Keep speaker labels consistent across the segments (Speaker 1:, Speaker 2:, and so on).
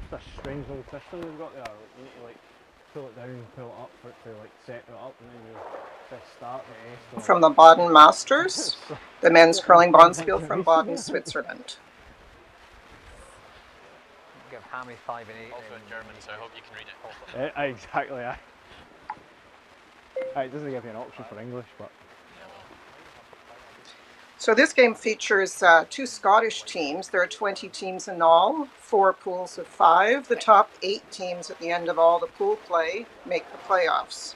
Speaker 1: just a strange little system they've got there. Like, you need to like pull it down, pull it up for it to like set it up, and then you press start.
Speaker 2: From the Baden Masters, the men's curling bonspiel from Baden, Switzerland.
Speaker 3: Give Hammy 5 and 8.
Speaker 4: Also in German, so I hope you can read it.
Speaker 1: Exactly. It doesn't give you an option for English, but.
Speaker 2: So this game features 2 Scottish teams. There are 20 teams in all, 4 pools of 5. The top 8 teams at the end of all the pool play make the playoffs.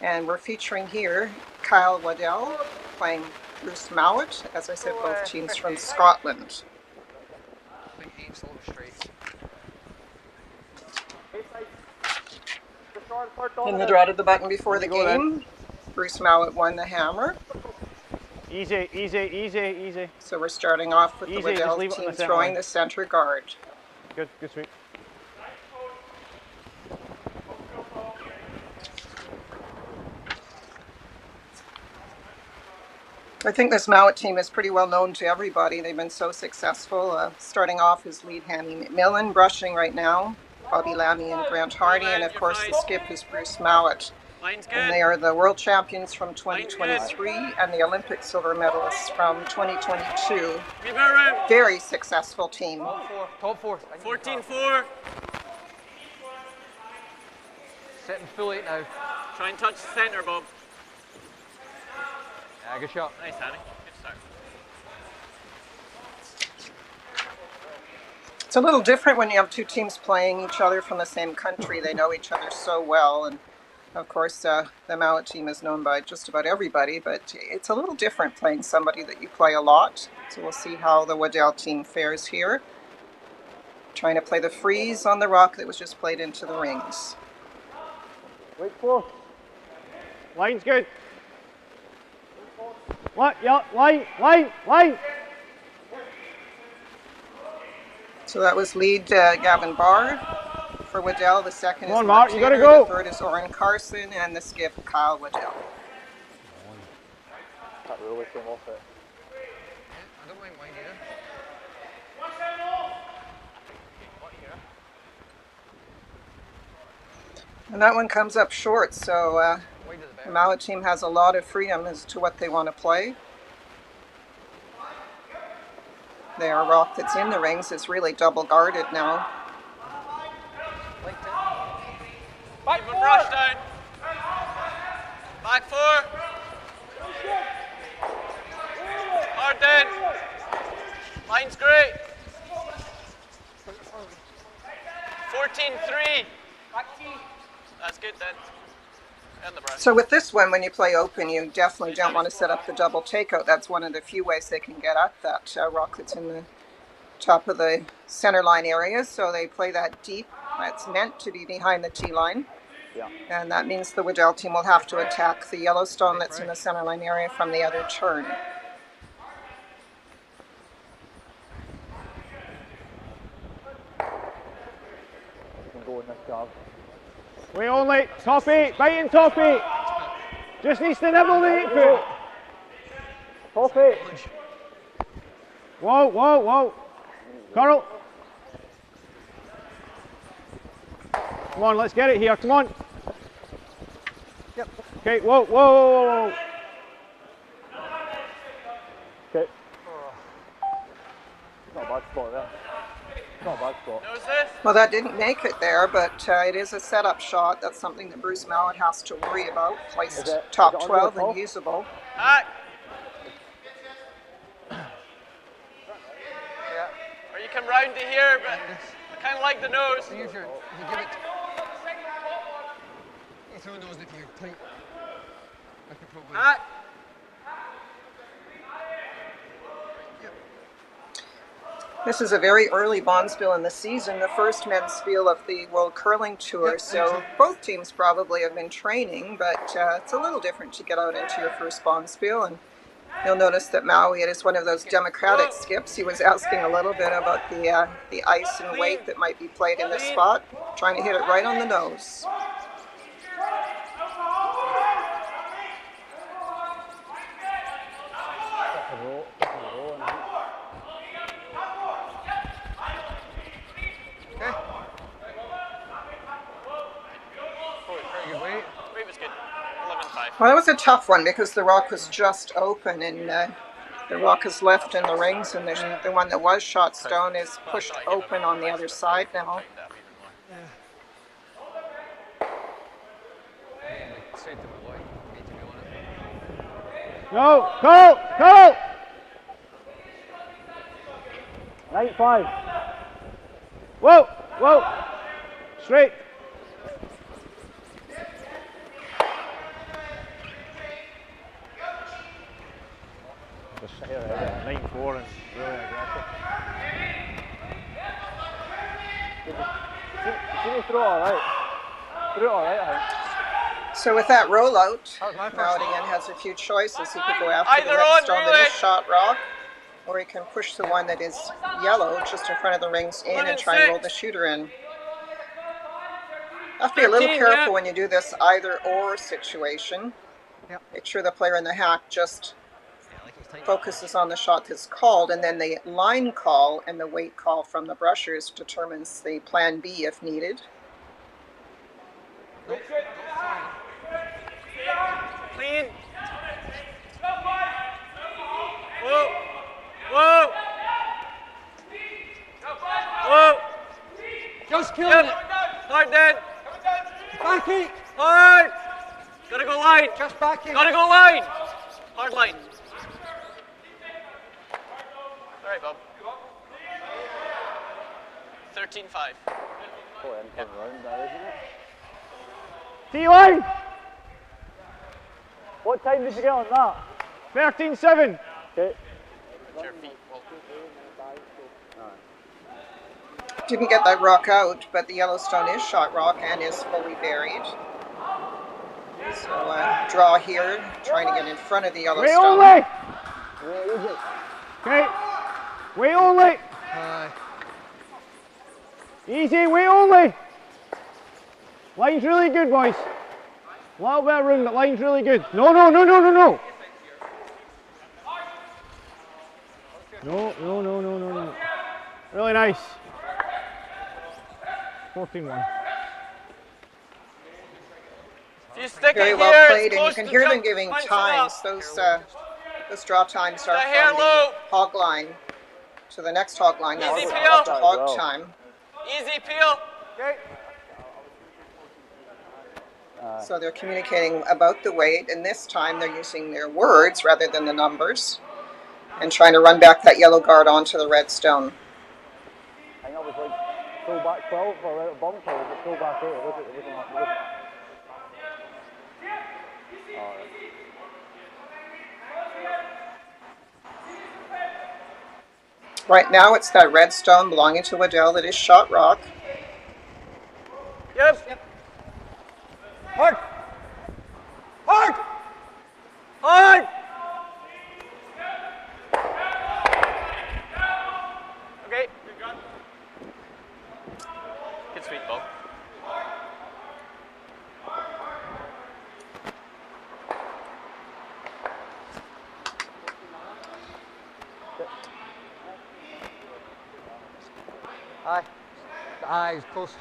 Speaker 2: And we're featuring here Kyle Waddell playing Bruce Mouat. As I said, both teams from Scotland. Hindered out of the button before the game. Bruce Mouat won the hammer.
Speaker 1: Easy, easy, easy, easy.
Speaker 2: So we're starting off with the Waddell team throwing the center guard.
Speaker 1: Good sweep.
Speaker 2: I think this Mouat team is pretty well known to everybody. They've been so successful. Starting off is lead Hammy McMillan, brushing right now, Bobby Lammy and Grant Hardy, and of course the skip is Bruce Mouat. And they are the world champions from 2023 and the Olympic silver medalists from 2022. Very successful team.
Speaker 3: Top four.
Speaker 4: 14-4.
Speaker 3: Sitting full 8 now.
Speaker 4: Try and touch the centre, Bob.
Speaker 3: Yeah, good shot.
Speaker 4: Nice, Hammy. Good start.
Speaker 2: It's a little different when you have 2 teams playing each other from the same country. They know each other so well, and of course, the Mouat team is known by just about everybody, but it's a little different playing somebody that you play a lot. So we'll see how the Waddell team fares here. Trying to play the freeze on the rock that was just played into the rings.
Speaker 1: Wait for. Line's good. What? Yeah, line.
Speaker 2: So that was lead Gavin Barr. For Waddell, the second is
Speaker 1: Mark, you gotta go.
Speaker 2: The third is Oren Carson, and the skip Kyle Waddell.
Speaker 1: That really came off it.
Speaker 3: I don't mind mine either.
Speaker 2: And that one comes up short, so the Mouat team has a lot of freedom as to what they want to play. Their rock that's in the rings is really double guarded now.
Speaker 4: Keep him brush down. Back 4. Hard down. Line's great. 14-3. That's good then. And the brush.
Speaker 2: So with this one, when you play open, you definitely don't want to set up the double takeout. That's one of the few ways they can get at that rock that's in the top of the center line area. So they play that deep. That's meant to be behind the tee line.
Speaker 1: Yeah.
Speaker 2: And that means the Waddell team will have to attack the Yellowstone that's in the center line area from the other turn.
Speaker 1: We only top 8, biting top 8. Just needs to nibble the 8 foot. Top 8. Whoa. Carl. Come on, let's get it here. Come on. Yep. Okay, whoa. Okay. Not a bad spot there. Not a bad spot.
Speaker 2: Well, that didn't make it there, but it is a setup shot. That's something that Bruce Mouat has to worry about. Placed top 12 and usable.
Speaker 4: Back. Or you come round to here, but I kind of like the nose.
Speaker 3: You give it. You throw those if you're tight. I could probably.
Speaker 4: Back.
Speaker 2: This is a very early bonspiel in the season, the first men's spiel of the World Curling Tour, so both teams probably have been training, but it's a little different to get out into your first bonspiel. And you'll notice that Mouat is one of those democratic skips. He was asking a little bit about the ice and weight that might be played in this spot, trying to hit it right on the nose. Well, that was a tough one because the rock was just open and the rock is left in the rings, and the one that was shot stone is pushed open on the other side now.
Speaker 1: No, go! 9-5. Whoa! Straight. Just here, 9-4 and really aggressive. Did he throw alright? Threw it alright, I think.
Speaker 2: So with that rollout, now Edin has a few choices. He could go after the red stone that is shot rock, or he can push the one that is yellow just in front of the rings in and try and roll the shooter in. Have to be a little careful when you do this either or situation. Make sure the player in the hack just focuses on the shot that's called, and then the line call and the weight call from the brushers determines the plan B if needed.
Speaker 4: Clean. Whoa.
Speaker 3: Just kill it.
Speaker 4: Hard then.
Speaker 3: Back it.
Speaker 4: Hard. Gotta go line.
Speaker 3: Just back it.
Speaker 4: Gotta go line. Hard line. All right, Bob. 13-5.
Speaker 1: T-line! What time did you get on that? 13-7. Okay.
Speaker 4: Your feet.
Speaker 2: Didn't get that rock out, but the Yellowstone is shot rock and is fully buried. So draw here, trying to get in front of the
Speaker 1: Way
Speaker 2: Yellowstone.
Speaker 1: only! Okay. Way only! Easy, way only! Line's really good, boys. A little bit of room, but line's really good. No. No. Really nice. 14-1.
Speaker 4: If you stick
Speaker 2: Very
Speaker 4: it
Speaker 2: well
Speaker 4: here,
Speaker 2: played,
Speaker 4: it's
Speaker 2: and you
Speaker 4: close
Speaker 2: can
Speaker 4: to
Speaker 2: hear them
Speaker 4: jump,
Speaker 2: giving
Speaker 4: punch it
Speaker 2: times.
Speaker 4: up.
Speaker 2: Those draw times are
Speaker 4: The hair
Speaker 2: from the
Speaker 4: low.
Speaker 2: hog line to the next hog line. Now
Speaker 4: Easy
Speaker 2: we're
Speaker 4: peel.
Speaker 2: up to hog time.
Speaker 4: Easy peel.
Speaker 1: Okay.
Speaker 2: So they're communicating about the weight, and this time they're using their words rather than the numbers, and trying to run back that yellow guard onto the red stone.
Speaker 1: I think I was like full back 12 or out of bomb kill, but full back 8. It wasn't.
Speaker 2: Right now it's that red stone belonging to Waddell that is shot rock.
Speaker 4: Yep.
Speaker 3: Hard.
Speaker 4: Okay. Good sweet, Bob.
Speaker 3: Aye, close.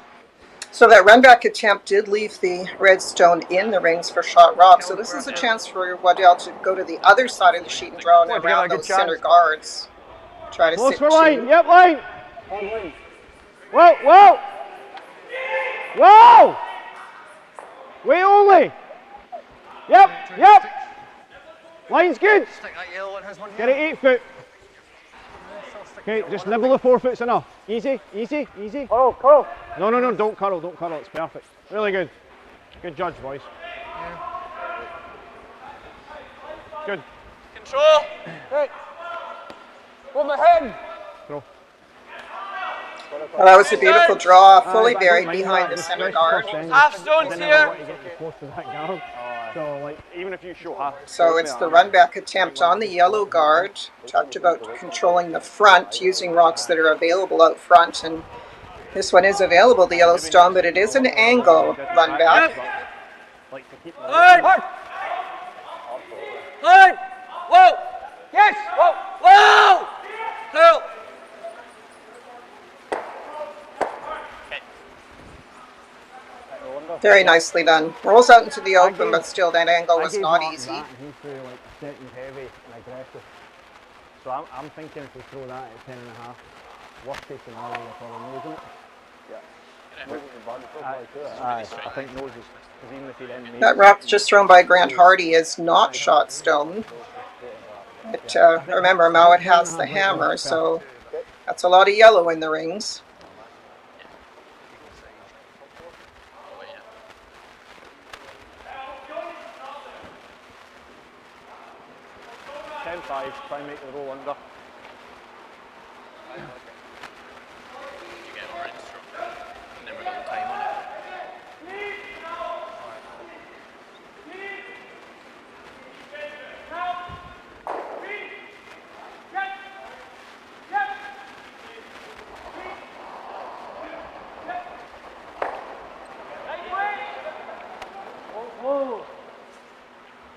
Speaker 2: So that run back attempt did leave the red stone in the rings for shot rock. So this is a chance for Waddell to go to the other side of the sheet and draw around those center guards. Try to
Speaker 1: Close
Speaker 2: sit
Speaker 1: for line.
Speaker 2: two.
Speaker 1: Yep, line. Whoa! Way only. Yep. Line's good.
Speaker 3: Stick that yellow one, has one
Speaker 1: Get it 8 foot. Okay, just nibble the 4 foot's enough. Easy. Curl. No, don't curl, it's perfect. Really good. Good judge, boys. Good.
Speaker 4: Control.
Speaker 3: Hey. Hold my head.
Speaker 1: Throw.
Speaker 2: Well, that was a beautiful draw, fully buried behind the center guard.
Speaker 4: Half stones here.
Speaker 1: Close to that guard. So, like, even if you show half.
Speaker 2: So it's the run back attempt on the yellow guard. Talked about controlling the front, using rocks that are available out front, and this one is available, the Yellowstone, but it is an angle run back.
Speaker 4: Hard. Whoa.
Speaker 3: Yes.
Speaker 4: Whoa. Curl.
Speaker 2: Very nicely done. Rolls out into the open, but still that angle was not easy.
Speaker 1: That and he threw like second heavy and aggressive. So I'm thinking if we throw that at 10.5, worst case scenario, we're probably losing it. I think noses, because even if he then made
Speaker 2: That rock just thrown by Grant Hardy is not shot stone. But remember, Mouat has the hammer, so that's a lot of yellow in the rings.
Speaker 1: Five, try and make the roll under.
Speaker 4: You get orange from never got the time on it.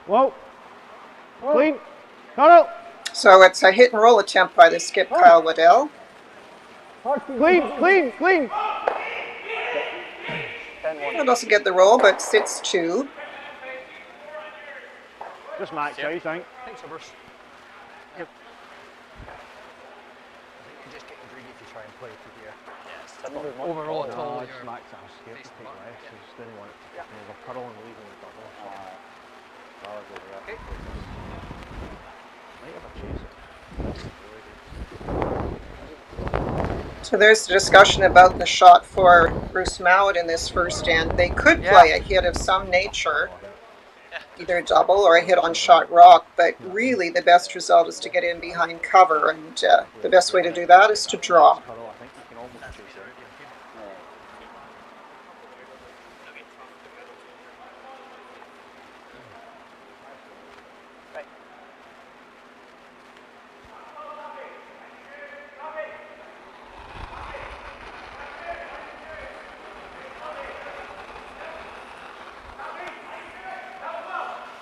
Speaker 1: Whoa! Clean! Carl!
Speaker 2: So it's a hit and roll attempt by the skip, Kyle Waddell.
Speaker 1: Clean, clean, clean!
Speaker 2: Well, doesn't get the roll, but sits 2.
Speaker 1: Just max out, I think.
Speaker 3: Thanks, Overs. You're just getting greedy if you try and play it through here.
Speaker 4: Yes.
Speaker 3: Overall, at all,
Speaker 1: Just max out. Scared to take less. I just didn't want it to get over curl and leave in the double.
Speaker 3: Okay.
Speaker 1: Might have a chase.
Speaker 2: So there's the discussion about the shot for Bruce Mouat in this first stand. They could play a hit of some nature, either a double or a hit on shot rock, but really the best result is to get in behind cover, and the best way to do that is to draw.
Speaker 1: Curl, I think you can almost chase it.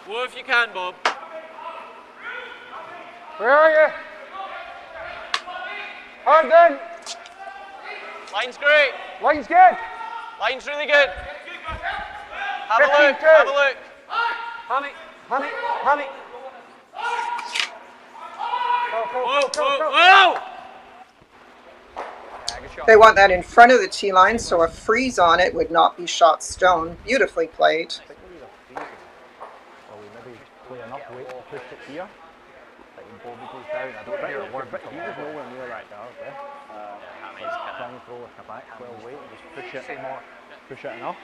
Speaker 4: Whoa if you can, Bob.
Speaker 3: Where are you? Hard done.
Speaker 4: Line's great.
Speaker 3: Line's good.
Speaker 4: Line's really good. Have a
Speaker 3: 15-2.
Speaker 4: look. Have a look.
Speaker 3: Hammy, hammy, hammy.
Speaker 4: Whoa, whoa, whoa!
Speaker 3: Yeah, good shot.
Speaker 2: They want that in front of the tee line, so a freeze on it would not be shot stone. Beautifully played.
Speaker 1: I think we need a freeze. Or we maybe play enough weight to push it here. Like when Bobby goes down, I don't hear a word, but he was nowhere near right now, yeah? Try and throw like a back 12 weight and just push it more. Push it enough.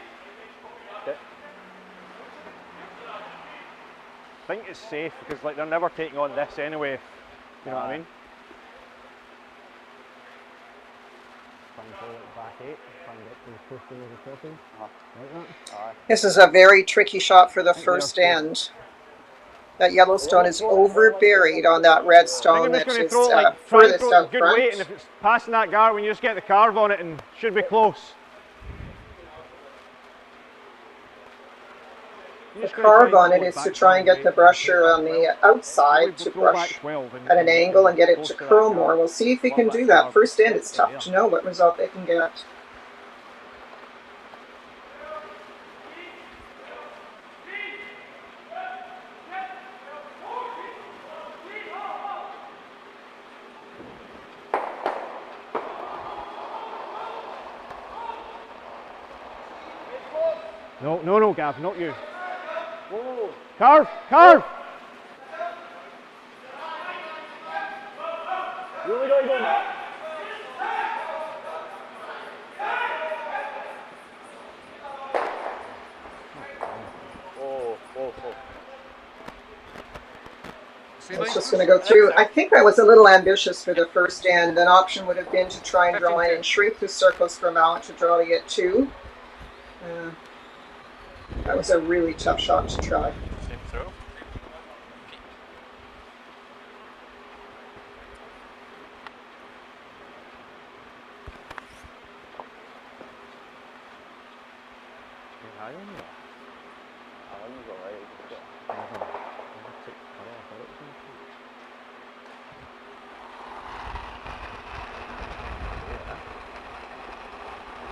Speaker 1: I think it's safe because like they're never taking on this anyway. You know what I mean? Try and throw it back 8. Try and get to the posting of the crossing. Like that.
Speaker 2: This is a very tricky shot for the first end. That yellow stone is over buried on that red stone that is furthest out
Speaker 1: good weight, and
Speaker 2: front.
Speaker 1: if it's passing that guard, when you just get the carve on it, and should be close.
Speaker 2: The carve on it is to try and get the brusher on the outside to brush at an angle and get it to curl more. We'll see if he can do that. First end, it's tough to know what result they can get.
Speaker 1: No, no, no, Gav, not you. Whoa. Carve, carve! Really don't go back.
Speaker 2: It's just going to go through. I think I was a little ambitious for the first end. An option would have been to try and draw in and shrink the circles for Mouat to draw to get 2. That was a really tough shot to try.
Speaker 4: Same throw.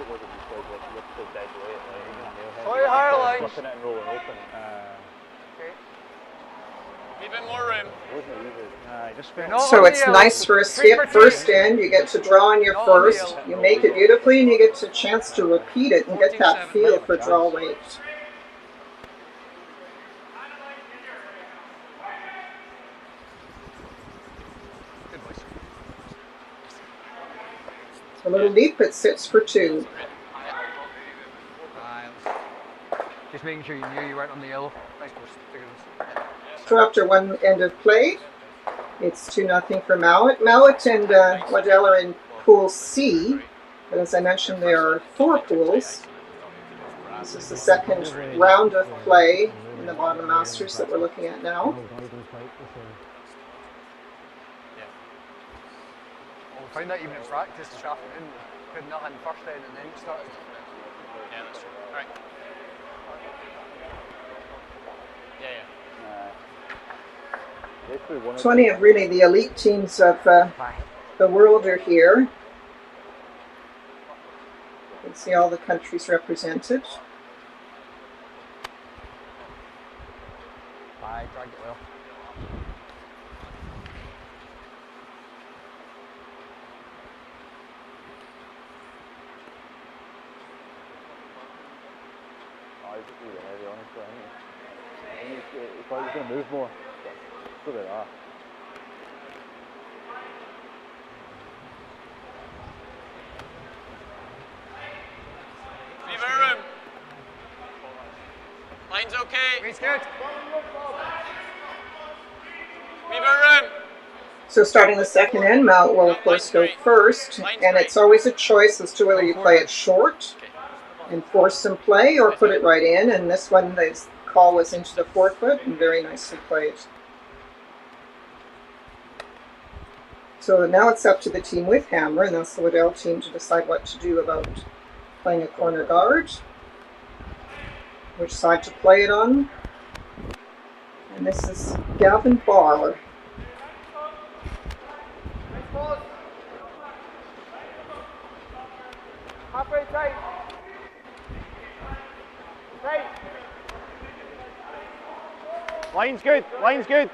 Speaker 1: it was if you played with the dead weight,
Speaker 3: Sorry, higher line.
Speaker 1: flipping it and rolling open.
Speaker 4: Leave him more room.
Speaker 1: It wasn't easy. Just felt
Speaker 2: So it's nice for a skip. First in, you get to draw on your first, you make it beautifully, and you get a chance to repeat it and get that feel for draw weight. A little leap, it sits for 2.
Speaker 3: Just making sure you knew you weren't on the yellow. Nice post.
Speaker 2: So after one end of play, it's 2-0 for Mouat. Mouat and Waddell are in Pool C, but as I mentioned, there are 4 pools. This is the second round of play in the Baden Masters that we're looking at now.
Speaker 3: We found that even in practice, Shaft could nothing first end and then started.
Speaker 4: Yeah, that's true. Alright. Yeah.
Speaker 2: 20 of really the elite teams of the world are here. You can see all the countries represented.
Speaker 3: Aye, dragged it well.
Speaker 1: heavy, honestly. I think he thought he was going to move more. Look at that.
Speaker 4: Leave her room. Line's okay.
Speaker 3: He's good.
Speaker 4: Leave her room.
Speaker 2: So starting the second end, Mouat will of course go first, and it's always a choice as to whether you play it short and force some play or put it right in, and this one the call was into the forefoot and very nicely played. So now it's up to the team with hammer, and that's the Waddell team, to decide what to do about playing a corner guard, which side to play it on. And this is Gavin Barr.
Speaker 3: Halfway tight. Tight.
Speaker 1: Line's good, line's good.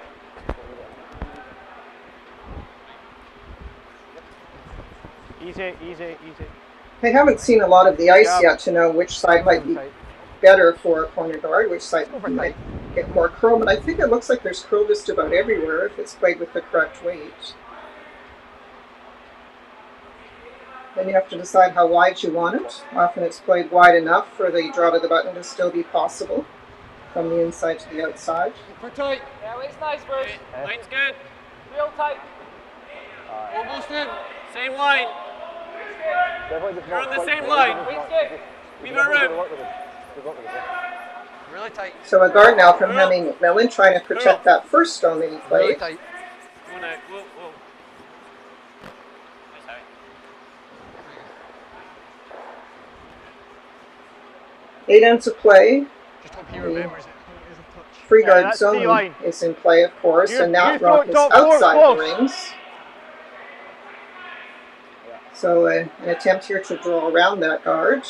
Speaker 1: Easy, easy, easy.
Speaker 2: I haven't seen a lot of the ice yet to know which side might be better for a corner guard, which side might get more curl, but I think it looks like there's curl just about everywhere if it's played with the correct weight. Then you have to decide how wide you want it. Often it's played wide enough for the draw to the button to still be possible from the inside to the outside.
Speaker 3: We're tight. Yeah, it's nice, Bruce.
Speaker 4: Line's good.
Speaker 3: Real tight. Almost in.
Speaker 4: Same line. You're on the same line. Leave her room.
Speaker 3: Really tight.
Speaker 2: So a guard now from Hemming McMillan trying to protect that first stone that he
Speaker 3: Really
Speaker 2: played.
Speaker 3: tight.
Speaker 4: Go now. Whoa, whoa. Nice out.
Speaker 2: Edin to play.
Speaker 3: Just hope he remembers it. It is a touch.
Speaker 2: Free guard
Speaker 1: that's
Speaker 2: zone
Speaker 1: D-line.
Speaker 2: is in play, of course, and now
Speaker 1: you
Speaker 2: Rock is
Speaker 1: don't
Speaker 2: outside
Speaker 1: close.
Speaker 2: the rings. So an attempt here to draw around that guard.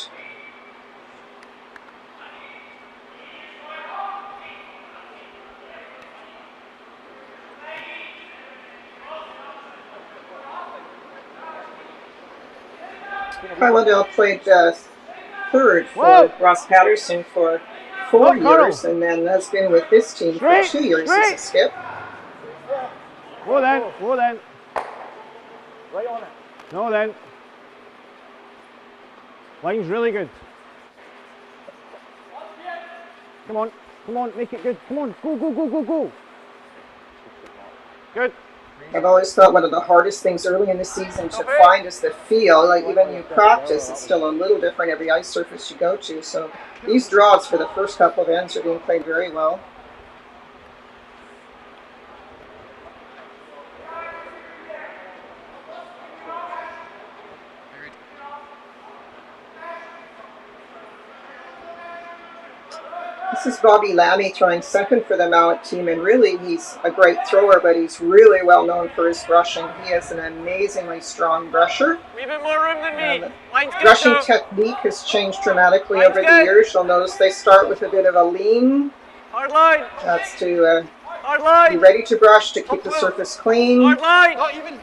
Speaker 2: Waddell played third for Ross Patterson for 4 years, and then has been with this team for 2 years as a skip.
Speaker 1: Go then, go then. Right on it. No then. Line's really good. Come on, make it good. Come on, go, go, go, go, go. Good.
Speaker 2: I've always thought one of the hardest things early in the season to find is the feel. Like even you practice, it's still a little different every ice surface you go to. So these draws for the first couple of ends are being played very well. This is Bobby Lammy throwing second for the Mouat team, and really he's a great thrower, but he's really well known for his brushing. He is an amazingly strong brusher.
Speaker 4: Leave it more room than me. Line's good,
Speaker 2: Rushing
Speaker 4: though.
Speaker 2: technique has changed dramatically
Speaker 4: Line's
Speaker 2: over the
Speaker 4: good.
Speaker 2: years. You'll notice they start with a bit of a lean.
Speaker 4: Hard line.
Speaker 2: That's to
Speaker 4: Hard
Speaker 2: be
Speaker 4: line.
Speaker 2: ready to brush to keep the surface clean.
Speaker 4: Hard line.
Speaker 3: Not even.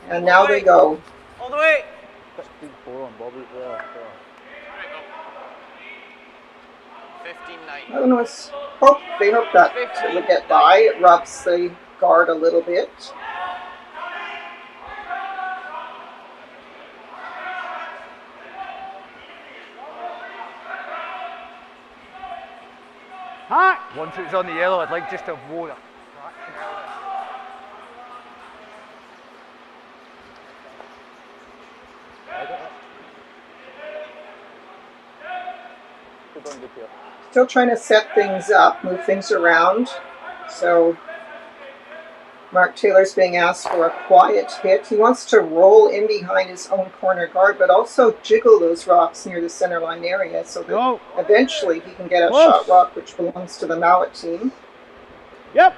Speaker 2: And now they go.
Speaker 4: All the way.
Speaker 1: 16-4 on Bobby there. So.
Speaker 4: 15-9.
Speaker 2: I don't know, they hope that it would get by. It rubs the guard a little bit.
Speaker 1: Hi! Once it's on the yellow, I'd like just to avoid it.
Speaker 2: Still trying to set things up, move things around. So Mark Taylor's being asked for a quiet hit. He wants to roll in behind his own corner guard, but also jiggle those rocks near the center line area so that eventually he can get a shot rock which belongs to the Mouat team.
Speaker 1: Yep.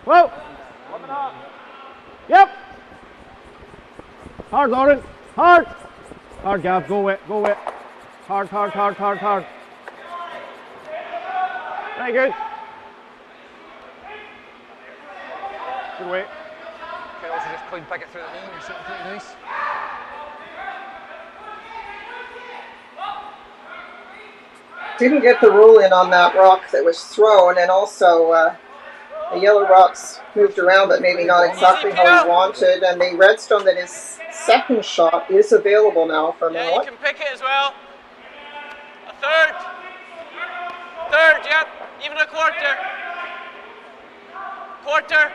Speaker 1: Whoa. Yep. Hard, Lauren. Hard. Hard, Gav. Go it. Go it. Hard, hard, hard, hard, hard. Very good. Good weight.
Speaker 3: Can also just clean pick it through the knee or something pretty nice.
Speaker 2: Didn't get the roll in on that rock that was thrown, and also the yellow rocks moved around, but maybe not exactly how he wanted. And the redstone that his second shot is available now for
Speaker 4: Yeah, you
Speaker 2: Mouat.
Speaker 4: can pick it as well. A third. Third, yep. Even a quarter. Quarter.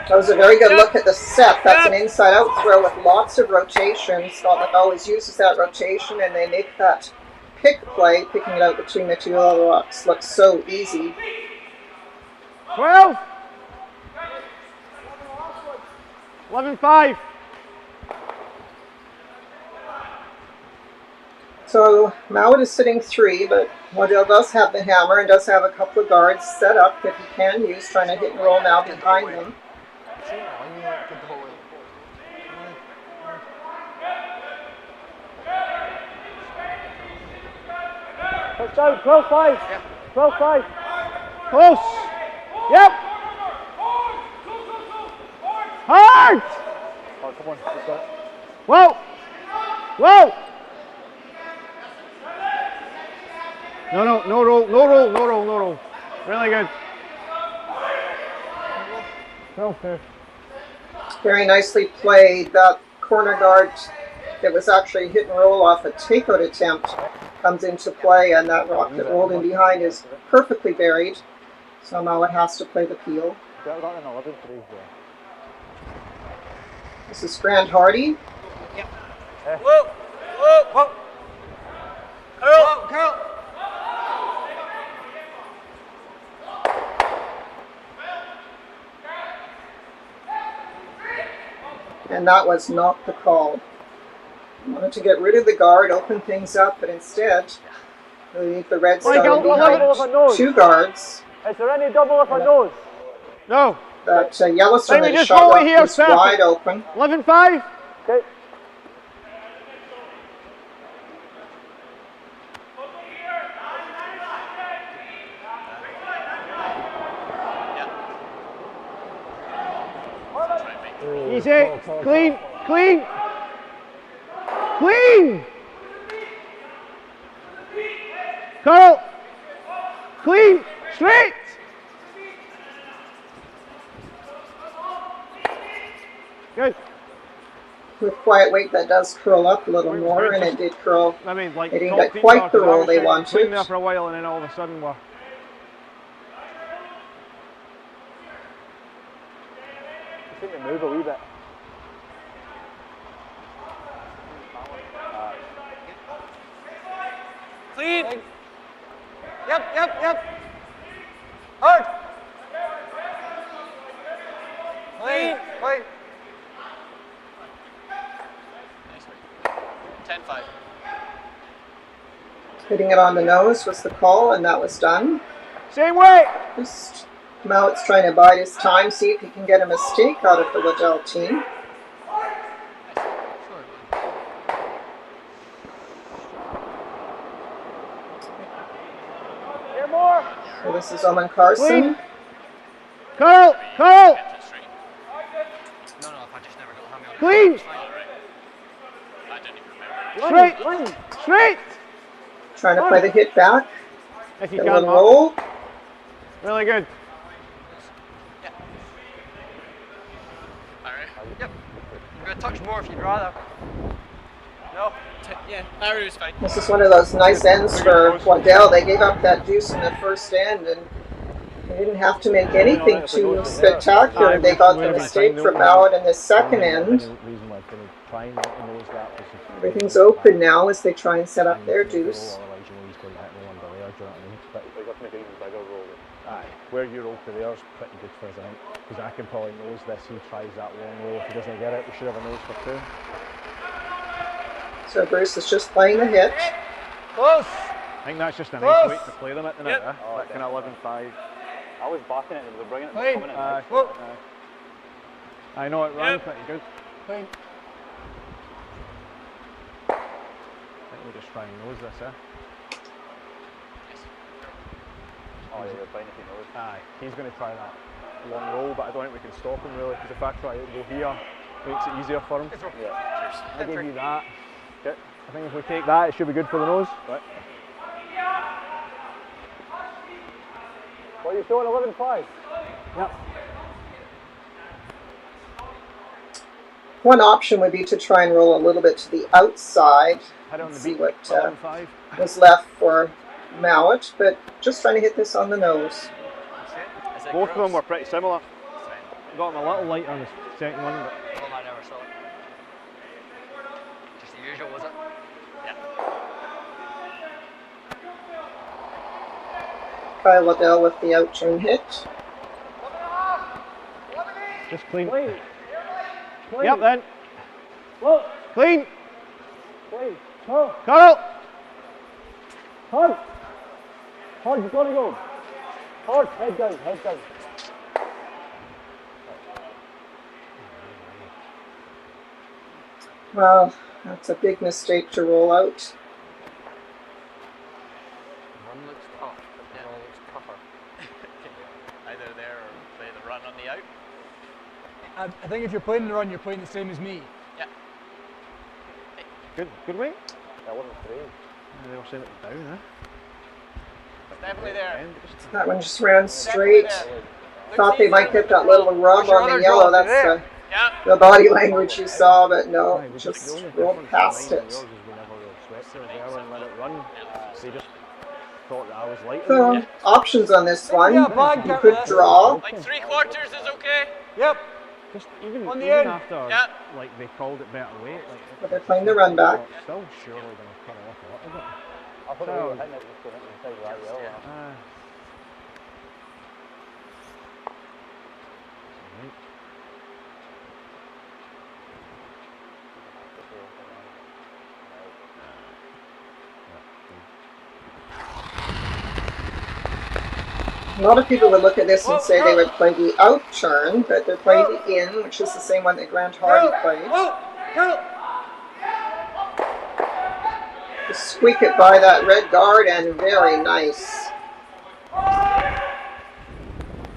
Speaker 2: That was a very good look at the set. That's an inside-out throw with lots of rotation. Scotland always uses that rotation, and they make that pick play, picking it out between the two yellow rocks. Looks so easy.
Speaker 1: 12. 11-5.
Speaker 2: So Mouat is sitting 3, but Waddell does have the hammer and does have a couple of guards set up that he can use, trying to hit and roll now behind them.
Speaker 1: Touchdown, 12-5. 12-5. Close. Yep. Hard. Oh, come on. Whoa. Whoa. No roll, no roll, no roll, no roll. Really good. 12-5.
Speaker 2: Very nicely played. That corner guard that was actually hit and roll off a takeout attempt comes into play, and that rock that rolled in behind is perfectly buried. So Mouat has to play the peel. This is Grant Hardy.
Speaker 4: Yep. Whoa! Whoa! Whoa! Curl! Curl!
Speaker 2: And that was not the call. I wanted to get rid of the guard, open things up, but instead they leave the redstone behind 2 guards.
Speaker 1: Is there any double if I nose? No.
Speaker 2: That Yellowstone that is shot rock is wide open.
Speaker 1: 11-5. Okay. Easy, clean, clean, clean. Carl, clean, straight. Good.
Speaker 2: With quiet weight, that does curl up a little more, and it did curl.
Speaker 1: I mean, like,
Speaker 2: it didn't get quite the roll they wanted.
Speaker 1: Clean there for a while, and then all of a sudden we're. I think they move a wee bit.
Speaker 4: Clean.
Speaker 3: Yep. Hard.
Speaker 4: Clean.
Speaker 3: Clean.
Speaker 4: Nice work. 10-5.
Speaker 2: Hitting it on the nose was the call, and that was done.
Speaker 1: Same way!
Speaker 2: Just Mouat's trying to bide his time, see if he can get a mistake out of the Waddell team. So this is Oman Carson.
Speaker 1: Carl!
Speaker 4: No, if I just never got the hammy on
Speaker 1: Clean.
Speaker 4: the final, right? I didn't even remember.
Speaker 1: Straight!
Speaker 2: Trying to play the hit back.
Speaker 1: If you
Speaker 2: Get a
Speaker 1: can,
Speaker 2: little
Speaker 1: Mark.
Speaker 2: roll.
Speaker 1: Really good.
Speaker 4: Yeah. Alright.
Speaker 3: Yep. Give it a touch more if you'd rather. No.
Speaker 4: Yeah, Larry was fine.
Speaker 2: This is one of those nice ends for Waddell. They gave up that deuce in the first end, and they didn't have to make anything too spectacular. They got the mistake from Mouat in the second end. Everything's open now as they try and set up their deuce.
Speaker 1: Where you roll to there is pretty good for us, I think. Because I can probably nose this. He tries that long roll. If he doesn't get it, we should have a nose for two.
Speaker 2: So Bruce is just playing the hit.
Speaker 3: Close.
Speaker 1: I think that's just a nice way to play them at the minute.
Speaker 4: Yep.
Speaker 1: That kind of 11-5.
Speaker 5: I was backing it, they were bringing it,
Speaker 3: Clean.
Speaker 5: coming in.
Speaker 3: Whoa.
Speaker 1: I know it ran
Speaker 4: Yep.
Speaker 1: pretty good.
Speaker 3: Clean.
Speaker 1: I think we'll just try and nose this, eh?
Speaker 5: Oh, yeah, you're fine if you know it.
Speaker 1: Aye, he's going to try that long roll, but I don't think we can stop him really, because if I try to go here, it makes it easier for him.
Speaker 5: Yeah.
Speaker 1: I gave you that. Okay. I think if we take that, it should be good for the nose. Right.
Speaker 5: What are you showing, 11-5?
Speaker 1: Yep.
Speaker 2: One option would be to try and roll a little bit to the outside.
Speaker 1: Head on the
Speaker 2: See
Speaker 1: beat.
Speaker 2: what
Speaker 1: 11-5.
Speaker 2: was left for Mouat, but just trying to hit this on the nose.
Speaker 1: Both of them were pretty similar. Got him a little lighter on the second one, but
Speaker 3: Oh, I never saw it. Just the usual, was it?
Speaker 2: Kyle Waddell with the out-turn hit.
Speaker 1: just clean.
Speaker 5: Clean.
Speaker 1: Yep, then.
Speaker 5: Whoa.
Speaker 1: Clean.
Speaker 5: Clean. Oh.
Speaker 1: Carl.
Speaker 5: Hard. Hard, you've got to go. Hard, head down, head down.
Speaker 2: Well, that's a big mistake to roll out.
Speaker 3: One looks tough, but the other looks tougher.
Speaker 4: Either there or play the run on the out.
Speaker 6: I think if you're playing the run, you're playing the same as me.
Speaker 4: Yeah.
Speaker 1: Good way.
Speaker 5: That wasn't three.
Speaker 1: They were saying it down, eh?
Speaker 4: It's definitely there.
Speaker 2: That one just ran straight.
Speaker 4: Definitely there.
Speaker 2: Thought they might get that little rub
Speaker 3: your
Speaker 2: on
Speaker 3: other
Speaker 2: the yellow.
Speaker 3: draw
Speaker 2: That's
Speaker 3: today?
Speaker 4: Yeah.
Speaker 2: the body language you saw, but no, just rolled past it.
Speaker 1: Let it run. They just thought that I was lighter.
Speaker 2: So, options on this one.
Speaker 3: Yeah, bag
Speaker 2: You
Speaker 3: count
Speaker 2: could
Speaker 3: this.
Speaker 2: draw.
Speaker 4: Like 3/4 is okay.
Speaker 3: Yep.
Speaker 1: Just even,
Speaker 3: On the
Speaker 1: even
Speaker 3: end.
Speaker 1: after,
Speaker 4: Yeah.
Speaker 1: like they called it better weight, like
Speaker 2: But they're playing the run back.
Speaker 1: still surely going to cut it off a little bit.
Speaker 5: I thought we were hitting it just going inside that yellow.
Speaker 2: A lot of people would look at this and say they would play the out turn, but they're playing the in, which is the same one that Grant Hardy played. Just squeak it by that red guard, and very nice.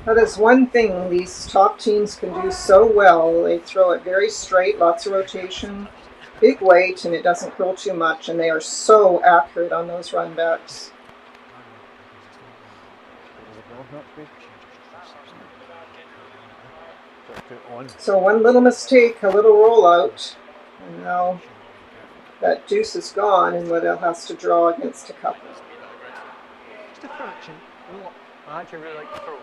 Speaker 2: That is one thing these top teams can do so well. They throw it very straight, lots of rotation, big weight, and it doesn't curl too much, and they are so accurate on those run backs. So one little mistake, a little rollout, and now that deuce is gone, and Waddell has to draw against a couple.
Speaker 3: Just a fraction. I actually really like the throw.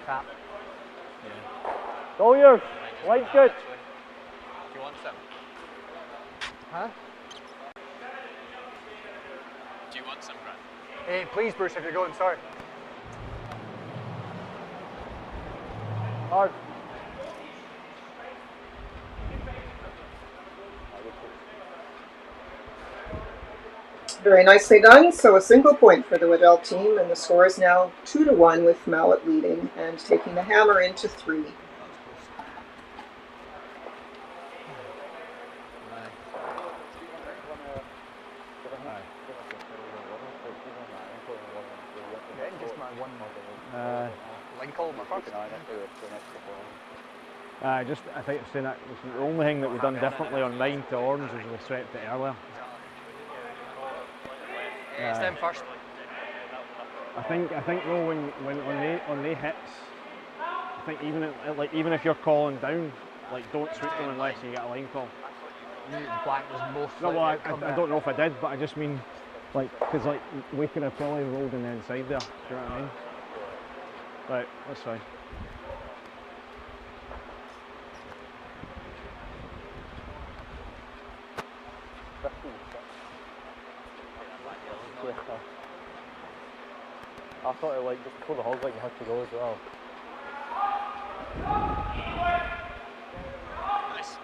Speaker 3: Kapp.
Speaker 5: All yours. Line's good.
Speaker 4: Do you want some?
Speaker 3: Huh?
Speaker 4: Do you want some, Brad?
Speaker 3: Hey, please, Bruce, if you're going, sorry.
Speaker 5: Hard.
Speaker 2: Very nicely done. So a single point for the Waddell team, and the score is now 2-1 with Mouat leading and taking the hammer into 3.
Speaker 1: I think it's saying that it's the only thing that we've done differently on mine to orange is we swept it earlier.
Speaker 3: It's them first.
Speaker 1: I think though when on they hits, I think even if you're calling down, like don't sweep them unless you get a line call.
Speaker 3: Black was most.
Speaker 1: No, well, I don't know if I did, but I just mean like because like we could have probably rolled in the inside there. Do you know what I mean? Right, that's fine.
Speaker 5: I thought it like just before the hog like you had to go as well.
Speaker 4: Nice.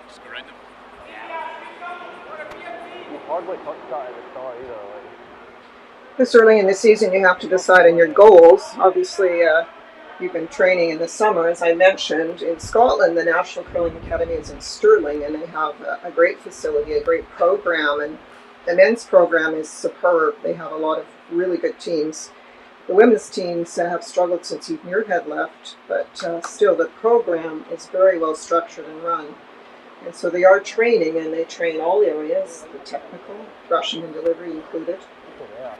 Speaker 4: Just go around them.
Speaker 5: You hardly touched that at the start either. Like.
Speaker 2: This early in the season, you have to decide on your goals. Obviously, you've been training in the summer, as I mentioned. In Scotland, the National Curling Academy is in Stirling, and they have a great facility, a great program, and the men's program is superb. They have a lot of really good teams. The women's teams have struggled since Eve Muirhead left, but still the program is very well structured and run. And so they are training, and they train all areas, the technical, rushing and delivery included,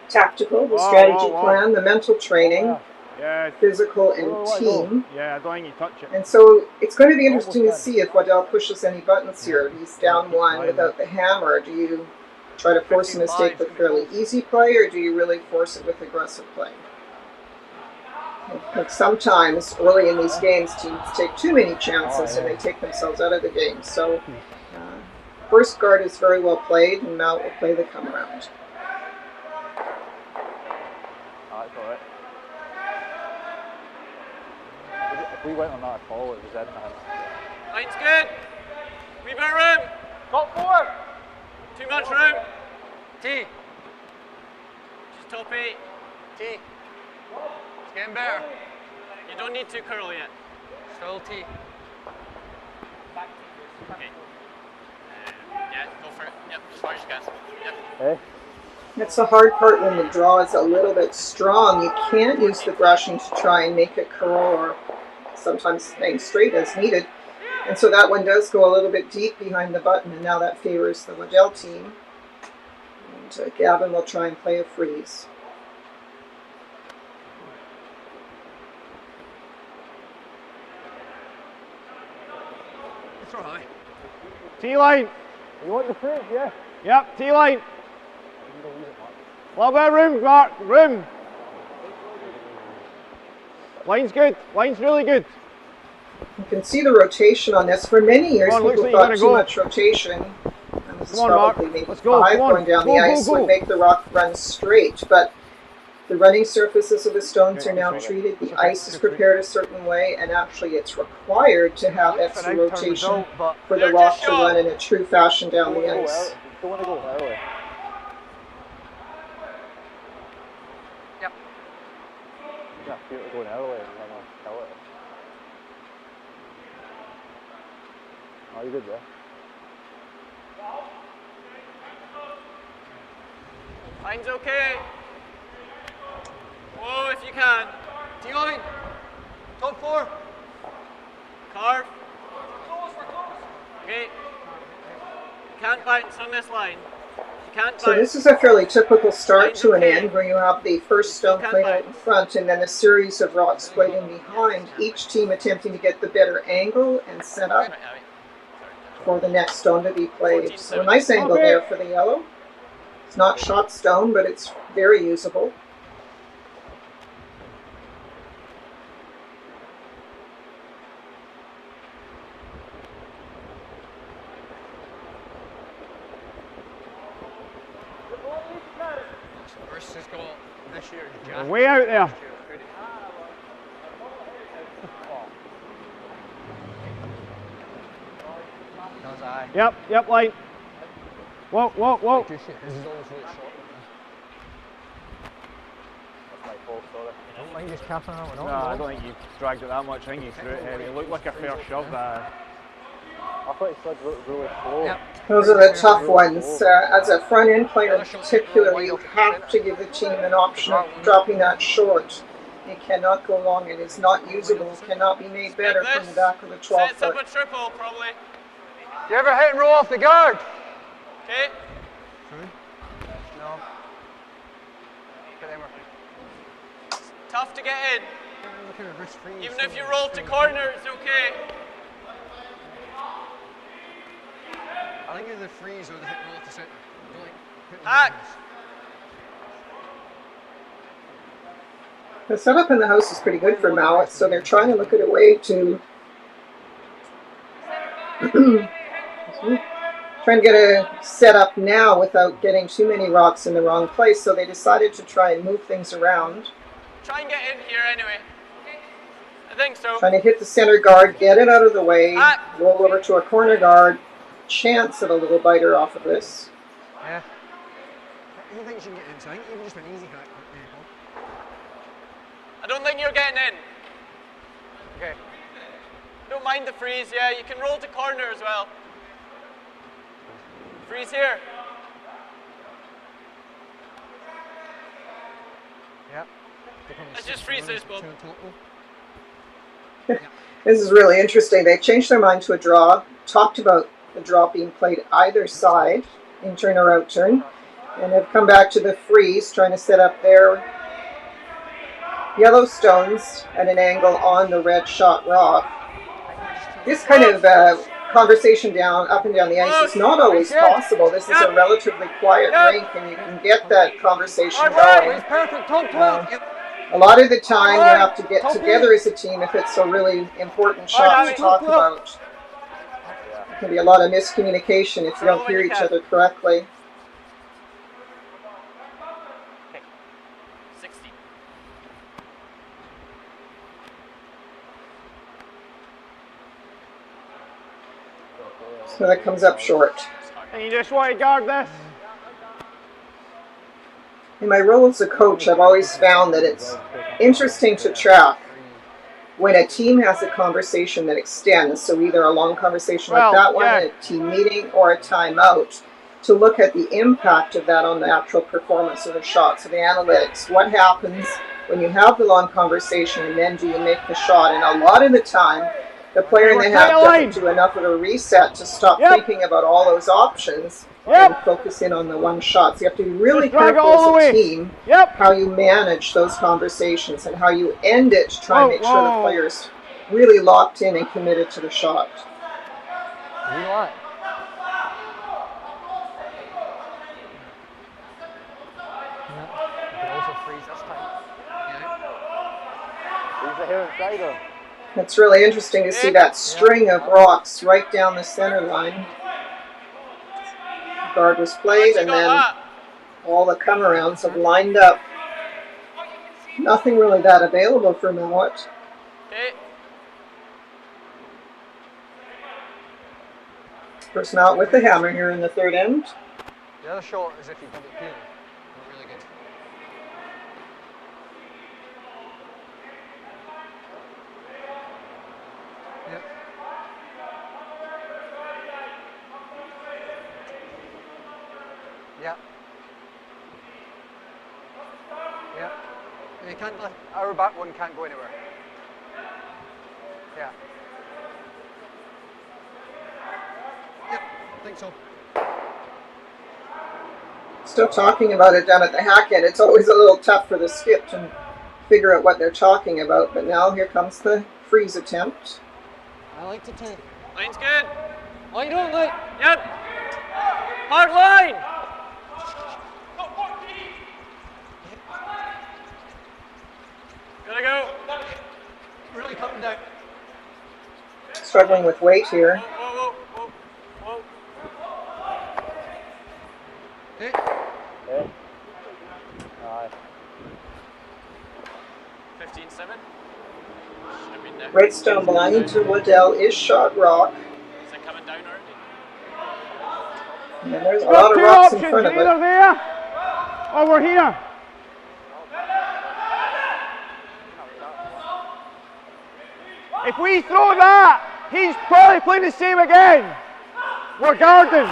Speaker 2: tactical, the strategy plan, the mental training, physical and team.
Speaker 1: Yeah, I don't think you touch it.
Speaker 2: And so it's going to be interesting to see if Waddell pushes any buttons here. He's down 1 without the hammer. Do you try to force a mistake with fairly easy play, or do you really force it with aggressive play? But sometimes early in these games, teams take too many chances and they take themselves out of the game. So first guard is very well played, and Mouat will play the come around.
Speaker 5: That's alright. If we went on that at all, it was Edin.
Speaker 4: Line's good. We better room.
Speaker 3: Top 4.
Speaker 4: Too much room.
Speaker 3: T.
Speaker 4: Just top 8.
Speaker 3: T. It's getting better.
Speaker 4: You don't need to curl yet.
Speaker 3: Still T.
Speaker 4: Okay. Yeah, go for it. Yep, as far as you can. Yep.
Speaker 5: Hey?
Speaker 2: That's the hard part when the draw is a little bit strong. You can't use the brushing to try and make it curl, or sometimes staying straight as needed. And so that one does go a little bit deep behind the button, and now that favors the Waddell team. And Gavin will try and play a freeze.
Speaker 3: It's alright.
Speaker 1: T-line.
Speaker 5: You want the freeze, yeah?
Speaker 1: Yep, T-line. A little bit of room, Mark. Room. Line's good. Line's really good.
Speaker 2: You can see the rotation on this. For many years,
Speaker 1: Come on,
Speaker 2: people
Speaker 1: looks like
Speaker 2: thought
Speaker 1: you're
Speaker 2: too
Speaker 1: gonna go.
Speaker 2: much rotation. And this is
Speaker 1: Come on, Mark.
Speaker 2: probably maybe
Speaker 1: Let's go.
Speaker 2: 5
Speaker 1: Come on.
Speaker 2: going down
Speaker 1: Go,
Speaker 2: the
Speaker 1: go,
Speaker 2: ice
Speaker 1: go.
Speaker 2: would make the rock run straight. But the running surfaces of the stones are now treated. The ice is prepared a certain way, and actually it's required to have extra rotation for the rock to run in a true fashion down the ice.
Speaker 5: Don't want to go early.
Speaker 3: Yep.
Speaker 5: Yeah, feel it going early and then I'll kill it. Oh, you're good, yeah?
Speaker 4: Line's okay. Whoa, if you can.
Speaker 3: T-line. Top 4.
Speaker 4: Carve. Okay. You can't bounce on this line. You can't bounce.
Speaker 2: So this is a fairly typical start to an end, where you have the first stone plate out in front and then a series of rocks plating behind, each team attempting to get the better angle and set up for the next stone to be played. So a nice angle there for the yellow. It's not shot stone, but it's very usable.
Speaker 3: sheer jack.
Speaker 5: Way out there.
Speaker 3: Does I?
Speaker 5: Yep, line. Whoa.
Speaker 3: This is always really short.
Speaker 1: That's my fault, sorry.
Speaker 3: I don't mind just capping that one
Speaker 5: No, I don't think you dragged it that much. I think you threw it heavy. It looked like a fair shove.
Speaker 1: I thought he slid really slow.
Speaker 3: Yep.
Speaker 2: Those are the tough ones. As a front end player particularly, you have to give the team an option of dropping that short. It cannot go long. It is not usable. It cannot be made better from the back of the 12
Speaker 4: Sets up
Speaker 2: foot.
Speaker 4: a triple, probably.
Speaker 3: You ever hit and roll off the guard?
Speaker 4: Okay.
Speaker 3: No.
Speaker 4: Tough to get in.
Speaker 3: Look at her wrist freeze.
Speaker 4: Even if you roll to corner, it's okay.
Speaker 3: I think either freeze or the hit and roll off the centre. Don't like hitting the
Speaker 4: Hack.
Speaker 3: wrist.
Speaker 2: The setup in the house is pretty good for Mouat, so they're trying to look at a way to try and get a setup now without getting too many rocks in the wrong place. So they decided to try and move things around.
Speaker 4: Try and get in here anyway. I think so.
Speaker 2: Trying to hit the center guard, get it out of the way, roll over to a corner guard, chance at a little biter off of this.
Speaker 3: Yeah. I don't think you should get in, so I think even just an easy hack.
Speaker 4: I don't think you're getting in.
Speaker 3: Okay.
Speaker 4: Don't mind the freeze, yeah. You can roll to corner as well. Freeze here.
Speaker 3: Yep.
Speaker 4: Let's just freeze this, Bob.
Speaker 2: This is really interesting. They've changed their mind to a draw, talked about the draw being played either side, in turn or out turn, and have come back to the freeze, trying to set up their yellow stones at an angle on the red shot rock. This kind of conversation up and down the ice is not always possible. This is a relatively quiet rink, and you can get that conversation going. A lot of the time you have to get together as a team if it's a really important shot to talk about. There can be a lot of miscommunication if you don't hear each other correctly.
Speaker 4: 60.
Speaker 2: So that comes up short.
Speaker 5: And you just want to guard this.
Speaker 2: In my role as a coach, I've always found that it's interesting to track when a team has a conversation that extends, so either a long conversation like that one, a team meeting, or a timeout, to look at the impact of that on the actual performance of the shot. So the analytics, what happens when you have the long conversation and then do you make the shot? And a lot of the time, the player in the half doesn't do enough of a reset to stop thinking about all those options and focus in on the one shot. So you have to be really careful as a team how you manage those conversations and how you end it to try and make sure the player's really locked in and committed to the shot. It's really interesting to see that string of rocks right down the center line. The guard was played, and then all the come-arounds have lined up. Nothing really that available for Mouat. First Mouat with the hammer here in the third end.
Speaker 3: The other shot is if you did it here. Really good. Yep. Yeah. Yeah. You can't. Our back one can't go anywhere. Yeah. Yep. I think so.
Speaker 2: Still talking about it down at the hack end. It's always a little tough for the skip to figure out what they're talking about. But now here comes the freeze attempt.
Speaker 3: I like to take.
Speaker 4: Line's good.
Speaker 3: Line on, line.
Speaker 4: Yep. Hard line. Gotta go.
Speaker 3: Really coming down.
Speaker 2: Struggling with weight here.
Speaker 4: Whoa.
Speaker 3: Hey.
Speaker 4: 7. Should be there.
Speaker 2: Redstone belonging to Waddell is shot rock.
Speaker 4: Is it coming down already?
Speaker 2: And there's a lot of rocks in front of it.
Speaker 5: Either there or we're here. If we throw that, he's probably playing the same again. We're guarding.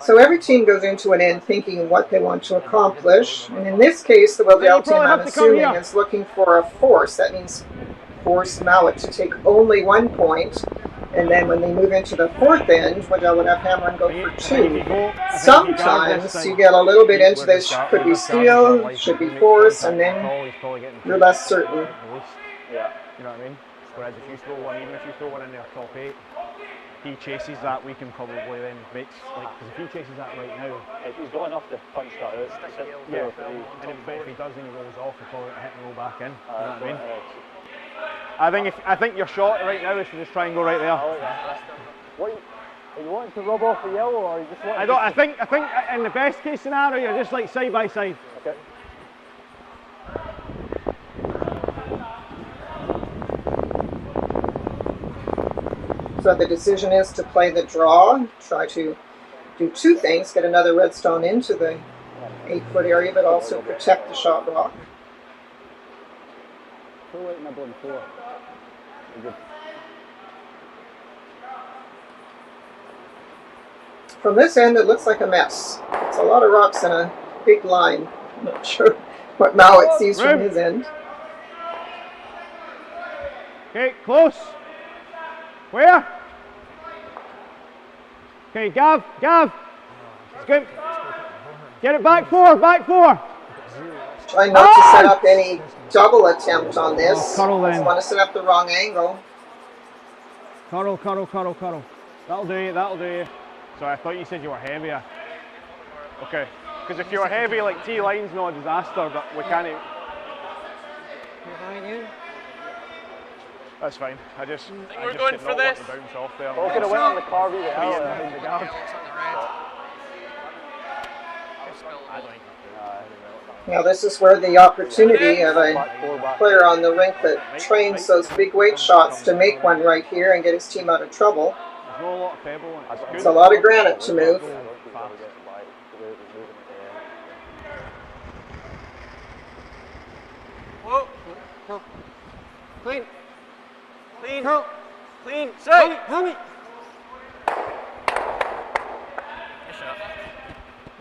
Speaker 2: So every team goes into an end thinking what they want to accomplish. And in this case, the Waddell team, I'm assuming, is looking for a force. That means force Mouat to take only 1 point. And then when they move into the fourth end, Waddell would have hammer and go for 2. Sometimes you get a little bit into this, could be steal, should be force, and then you're less certain.
Speaker 1: Yeah, you know what I mean? Whereas if you throw one, even if you throw one in their top 8, he chases that, we can probably then make, like, because if he chases that right now,
Speaker 5: He's got enough to punch that out.
Speaker 1: yeah, but if he does and he rolls off, he'll probably hit and roll back in. You know what I mean? I think your shot right now is to just try and go right there.
Speaker 5: What are you wanting to rub off the yellow, or are you just wanting?
Speaker 1: I think in the best case scenario, you're just like side by side.
Speaker 5: Okay.
Speaker 2: So the decision is to play the draw, try to do 2 things, get another redstone into the 8-foot area, but also protect the shot rock. From this end, it looks like a mess. It's a lot of rocks in a big line. I'm not sure what Mouat sees from his end.
Speaker 5: Okay, close. Where? Okay, Gav. It's good. Get it back 4, back 4.
Speaker 2: Try not to set up any double attempt on this.
Speaker 5: Cuddle then.
Speaker 2: Just want to set up the wrong angle.
Speaker 5: Cuddle. That'll do you.
Speaker 1: So I thought you said you were heavier. Okay, because if you were heavy, like T-line's not a disaster, but we can't. That's fine. I just
Speaker 4: we're going for this.
Speaker 1: Bounce off there.
Speaker 5: Oh, could have went on the carvey there.
Speaker 1: Behind the guard.
Speaker 2: Now this is where the opportunity of a player on the rink that trains those big weight shots to make one right here and get his team out of trouble.
Speaker 1: There's not a lot of pebble.
Speaker 2: It's a lot of granite to move.
Speaker 4: Whoa. Clean. Say.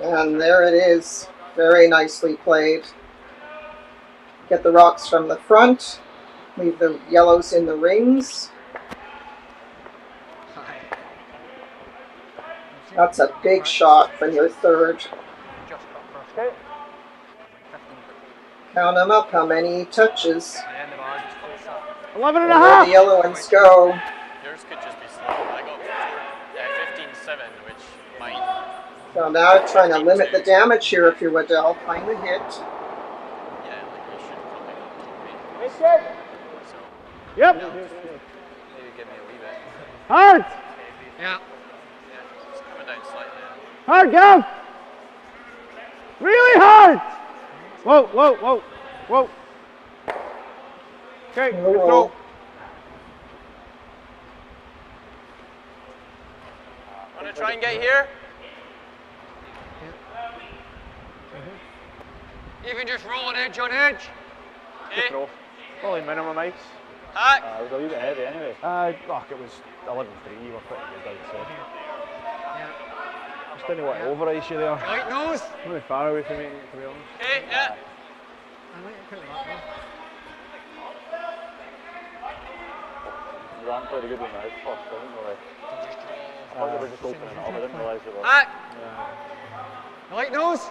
Speaker 2: And there it is. Very nicely played. Get the rocks from the front. Leave the yellows in the rings. That's a big shot from your third. Count them up, how many touches.
Speaker 5: 11 and a
Speaker 2: Where
Speaker 5: half.
Speaker 2: the yellow ones go.
Speaker 4: Yours could just be slow. I got 15-7, which might.
Speaker 2: So now trying to limit the damage here if you're Waddell. Find the hit.
Speaker 4: Yeah, like you should probably go top 8.
Speaker 5: It's good.
Speaker 4: So,
Speaker 5: Yep.
Speaker 4: maybe give me a wee bit.
Speaker 5: Hard.
Speaker 4: Yeah, it's coming down slightly.
Speaker 5: Hard, Gav. Really hard. Whoa. Okay, good throw.
Speaker 4: Want to try and get here? Even just rolling edge on edge. Okay.
Speaker 1: Probably minimum ice.
Speaker 4: Hack.
Speaker 5: It was a wee bit heavy anyway.
Speaker 1: Look, it was 11-3. You were pretty good, I'd say. Just didn't want to over ice you there.
Speaker 4: Right nose.
Speaker 1: Really far away from me, to be honest.
Speaker 4: Okay, yeah.
Speaker 5: You ran pretty good on the out first, I didn't realise. I thought they were just opening it up, I didn't realise it was.
Speaker 4: Hack. Right nose.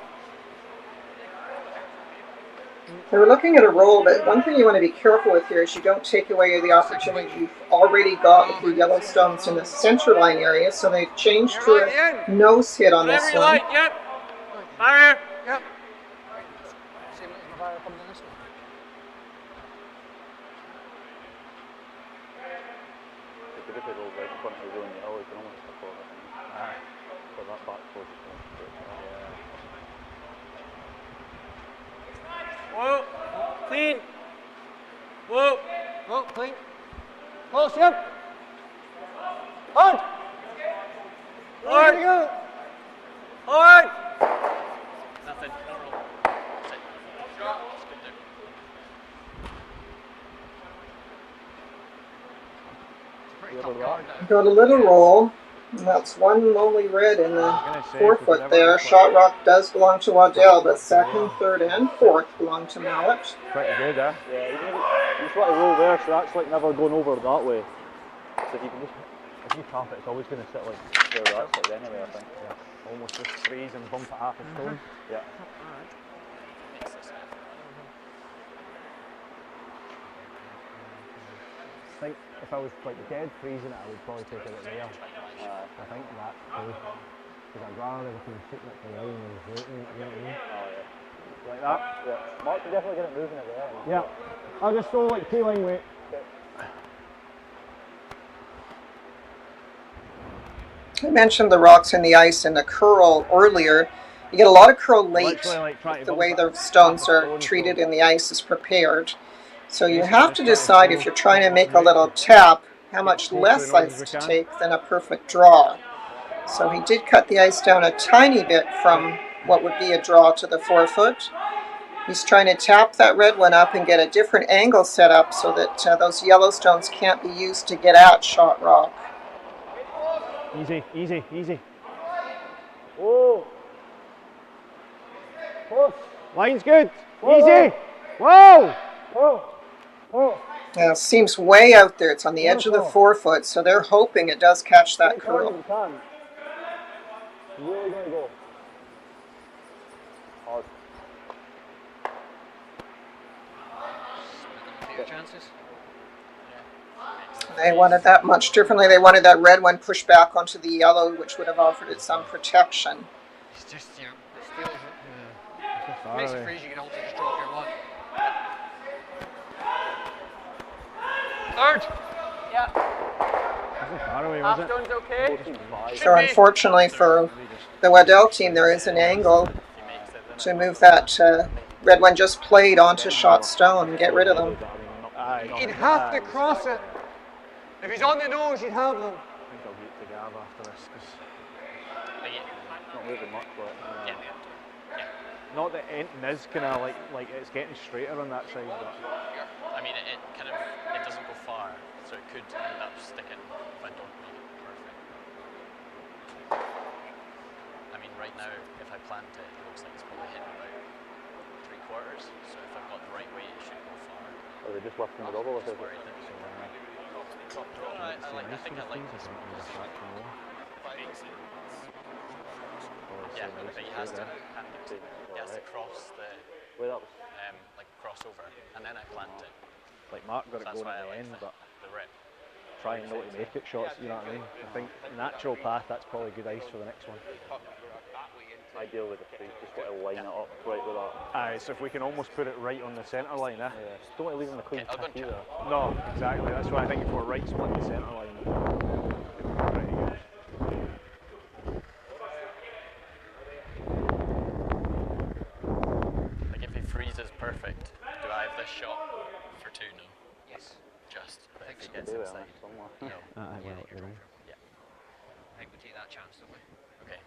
Speaker 2: They were looking at a roll, but one thing you want to be careful with here is you don't take away the opportunity you've already got with your yellow stones in the center line area, so they've changed to a nose hit on this
Speaker 4: Whatever you
Speaker 2: one.
Speaker 4: like, yep. Fire. Yep.
Speaker 5: If it rolls right in front of the zone, you can almost afford it. So that back force is going to
Speaker 4: Clean. Whoa.
Speaker 6: Oh, clean. Close, yep. Hard.
Speaker 4: Hard.
Speaker 6: Go.
Speaker 4: Hard. Nothing. No roll. That's it. That's good there.
Speaker 3: Pretty tough guard now.
Speaker 2: Got a little roll, and that's one lonely red in the 4 foot there. Shot rock does belong to Waddell, but second, third, and fourth belong to Mouat.
Speaker 1: Pretty good, eh?
Speaker 5: Yeah, you just want to roll there, so that's like never going over that way. So if you can just,
Speaker 1: If you tap it, it's always going to sit like
Speaker 5: yeah, that's like anyway, I think.
Speaker 1: yeah, almost just freeze and bump it half a stone.
Speaker 5: Yeah.
Speaker 1: I think if I was like dead freezing it, I would probably take it there. I think that too. Because I'd rather everything sitting at the line and floating it, you know what I mean?
Speaker 5: Oh, yeah.
Speaker 1: Like that.
Speaker 5: Yeah. Mark can definitely get it moving at the end.
Speaker 1: Yeah. I'll just go like T-line weight.
Speaker 2: I mentioned the rocks and the ice and the curl earlier. You get a lot of curl late, the way the stones are treated and the ice is prepared. So you have to decide if you're trying to make a little tap, how much less ice to take than a perfect draw. So he did cut the ice down a tiny bit from what would be a draw to the 4 foot. He's trying to tap that red one up and get a different angle set up so that those yellow stones can't be used to get at shot rock.
Speaker 1: Easy, easy, easy.
Speaker 5: Oh! Close!
Speaker 1: Line's good.
Speaker 5: Whoa,
Speaker 1: Easy. Whoa!
Speaker 5: Oh! Oh!
Speaker 2: It seems way out there. It's on the edge of the 4 foot, so they're hoping it does catch that curl.
Speaker 5: You can. Really going to go. Hard.
Speaker 3: Your chances.
Speaker 2: They wanted that much differently. They wanted that red one pushed back onto the yellow, which would have offered it some protection.
Speaker 3: It's just, you know, it steals it. Yeah. It makes it freeze, you can also just drop your one. Third! Yeah.
Speaker 1: Far away,
Speaker 4: Half
Speaker 1: was it?
Speaker 4: stone's okay.
Speaker 2: So unfortunately for the Waddell team, there is an angle to move that red one just played onto shot stone and get rid of them.
Speaker 6: He'd have to cross it. If he's on the nose, you'd have them.
Speaker 1: I think I'll get to Gav after this because
Speaker 5: Not moving much, but.
Speaker 1: not that anything is kind of like it's getting straighter on that side, but
Speaker 4: I mean, it kind of, it doesn't go far, so it could end up sticking if I don't make it perfect. I mean, right now, if I plant it, it looks like it's probably hitting about 3/4, so if I've got the right weight, it should go far.
Speaker 5: Are they just lifting the double with it?
Speaker 4: Worried that I think I like this one. Yeah, but he has to cross the,
Speaker 5: Wait, that was.
Speaker 4: like crossover, and then I plant it.
Speaker 1: like Mark got it
Speaker 4: That's
Speaker 1: going
Speaker 4: why
Speaker 1: at
Speaker 4: I
Speaker 1: the
Speaker 4: like
Speaker 1: end, but
Speaker 4: the rip.
Speaker 1: trying not to make it shots, you know what I mean? I think natural path, that's probably good ice for the next one.
Speaker 5: Ideal with the three, just got to line it up right with that.
Speaker 1: Aye, so if we can almost put it right on the centre line, eh?
Speaker 5: Yeah, just don't want to leave them the clean
Speaker 4: Okay, I'll go
Speaker 5: pick
Speaker 4: and
Speaker 5: either.
Speaker 1: No, exactly, that's why I think if we're right split the centre line, pretty good.
Speaker 4: Like if he freezes perfect, do I have this shot for 2 now?
Speaker 3: Yes.
Speaker 4: Just
Speaker 3: I think
Speaker 4: if he
Speaker 3: so.
Speaker 4: gets
Speaker 5: Do it
Speaker 4: inside.
Speaker 5: somewhere.
Speaker 4: No. Yeah.
Speaker 3: I think we take that chance, don't we?
Speaker 4: Okay.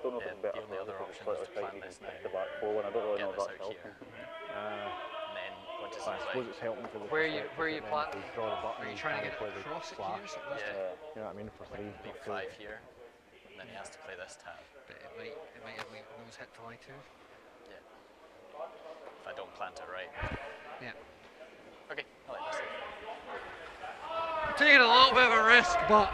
Speaker 5: Don't know if
Speaker 4: Yeah,
Speaker 5: it's better
Speaker 4: the only
Speaker 5: for
Speaker 4: other
Speaker 5: us
Speaker 4: option
Speaker 5: if
Speaker 4: is
Speaker 5: it's
Speaker 4: to
Speaker 5: slightly
Speaker 4: plant this
Speaker 5: tighter,
Speaker 4: now.
Speaker 5: the back four, and I don't really
Speaker 4: Get
Speaker 5: know if
Speaker 4: this
Speaker 5: that's
Speaker 4: out here.
Speaker 5: helping.
Speaker 4: And then once it's
Speaker 1: I suppose
Speaker 4: inside,
Speaker 1: it's helping for the
Speaker 3: Where you
Speaker 1: perspective,
Speaker 3: plant?
Speaker 1: then if we draw the button,
Speaker 3: Are you trying to get
Speaker 1: play the
Speaker 3: across it
Speaker 1: slash.
Speaker 3: here? So
Speaker 4: yeah,
Speaker 1: You know what I mean? For three.
Speaker 4: leave
Speaker 1: not
Speaker 4: 5
Speaker 1: two.
Speaker 4: here, and then he has to play this tab.
Speaker 3: but it might have my nose hit the line too.
Speaker 4: Yeah. If I don't plant it right.
Speaker 3: Yeah.
Speaker 4: Okay, I like this.
Speaker 6: Taking a little bit of a risk, but